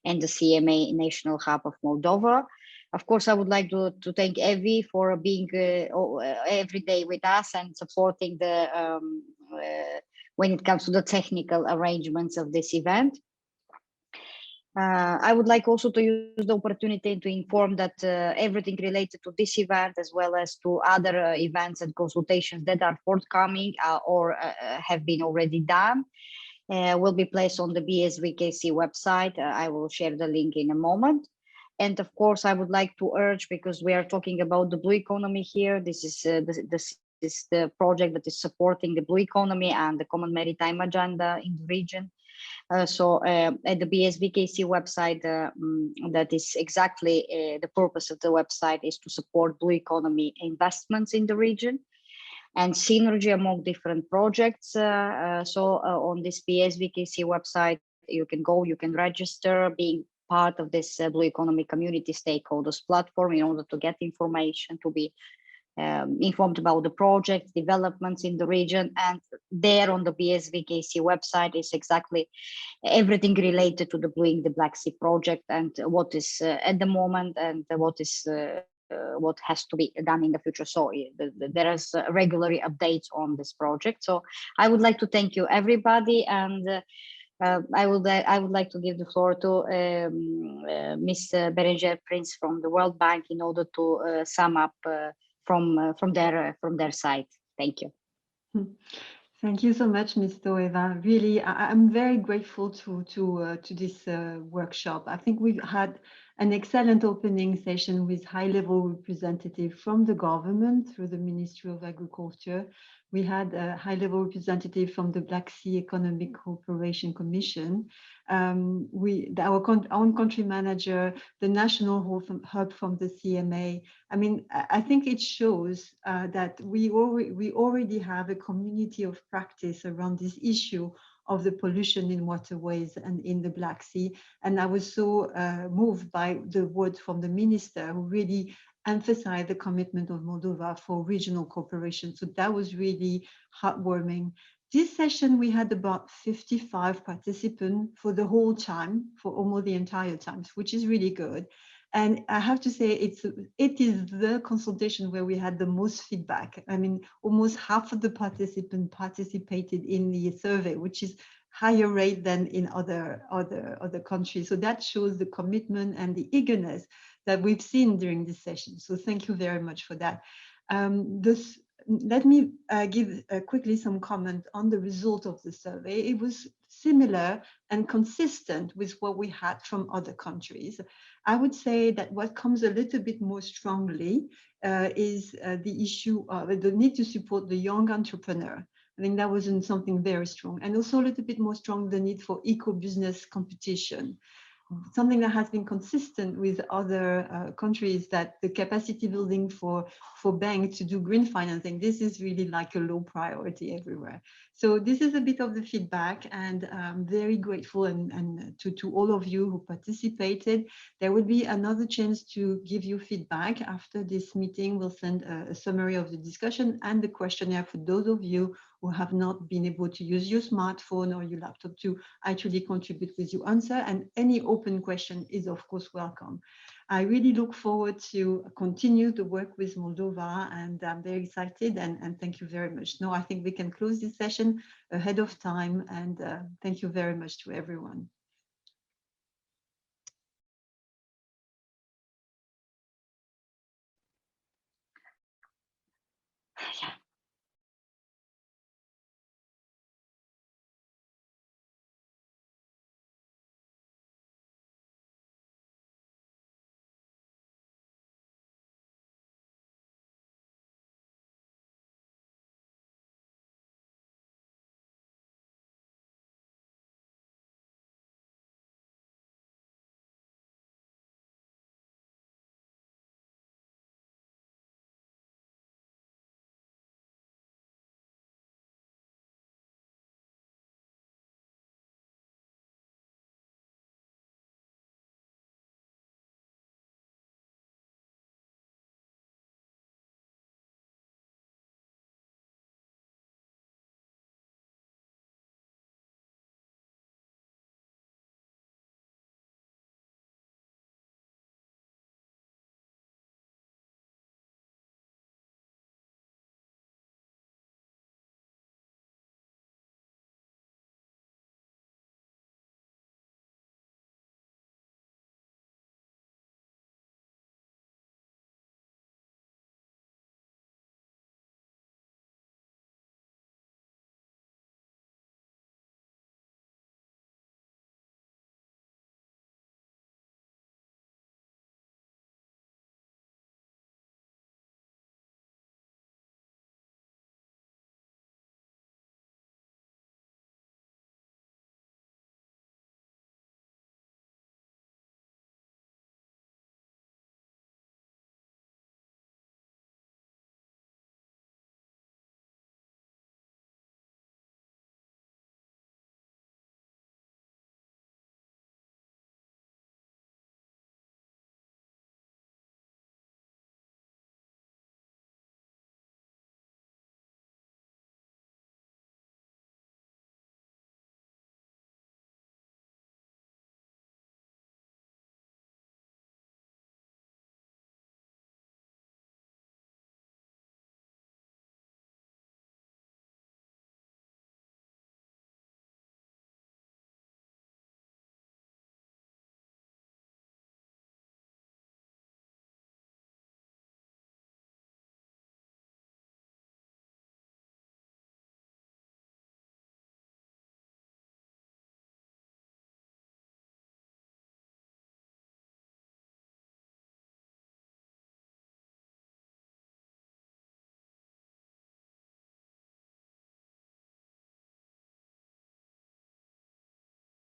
and the CMA National Hub of Moldova. Of course, I would like to thank Evie for being every day with us and supporting when it comes to the technical arrangements of this event. I would like also to use the opportunity to inform that everything related to this event, as well as to other events and consultations that are forthcoming or have been already done, will be placed on the BSVKC website. I will share the link in a moment. And of course, I would like to urge, because we are talking about the blue economy here, this is the project that is supporting the blue economy and the common maritime agenda in the region. So at the BSVKC website, that is exactly the purpose of the website, is to support blue economy investments in the region and synergy among different projects. On this BSVKC website, you can go, you can register, being part of this blue economy community stakeholders platform in order to get information, to be informed about the project developments in the region. And there on the BSVKC website is exactly everything related to the Blueing the Black Sea project and what is at the moment and what is what has to be done in the future. So there is regular updates on this project. So I would like to thank you, everybody, and I would like to give the floor to Ms. Berenger Prince from the World Bank in order to sum up from their side. Thank you. Thank you so much, Ms. Stoeva. Really, I'm very grateful to this workshop. I think we've had an excellent opening session with high-level representative from the government through the Ministry of Agriculture. We had a high-level representative from the Black Sea Economic Cooperation Commission. Our own country manager, the national hub from the CMA. I mean, I think it shows that we already have a community of practice around this issue of the pollution in waterways and in the Black Sea. And I was so moved by the words from the minister, who really emphasized the commitment of Moldova for regional cooperation. So that was really heartwarming. This session, we had about 55 participants for the whole time, for almost the entire time, which is really good. And I have to say, it is the consultation where we had the most feedback. I mean, almost half of the participants participated in the survey, which is higher rate than in other countries. So that shows the commitment and the eagerness that we've seen during this session. So thank you very much for that. Let me give quickly some comment on the result of the survey. It was similar and consistent with what we had from other countries. I would say that what comes a little bit more strongly is the issue of the need to support the young entrepreneur. I think that wasn't something very strong. And also a little bit more strong, the need for eco-business competition. Something that has been consistent with other countries, that the capacity building for banks to do green financing, this is really like a low priority everywhere. So this is a bit of the feedback, and I'm very grateful and to all of you who participated. There will be another chance to give you feedback after this meeting. We'll send a summary of the discussion and the questionnaire for those of you who have not been able to use your smartphone or your laptop to actually contribute with your answer. And any open question is, of course, welcome. I really look forward to continue to work with Moldova, and I'm very excited, and thank you very much. Now I think we can close this session ahead of time, and thank you very much to everyone.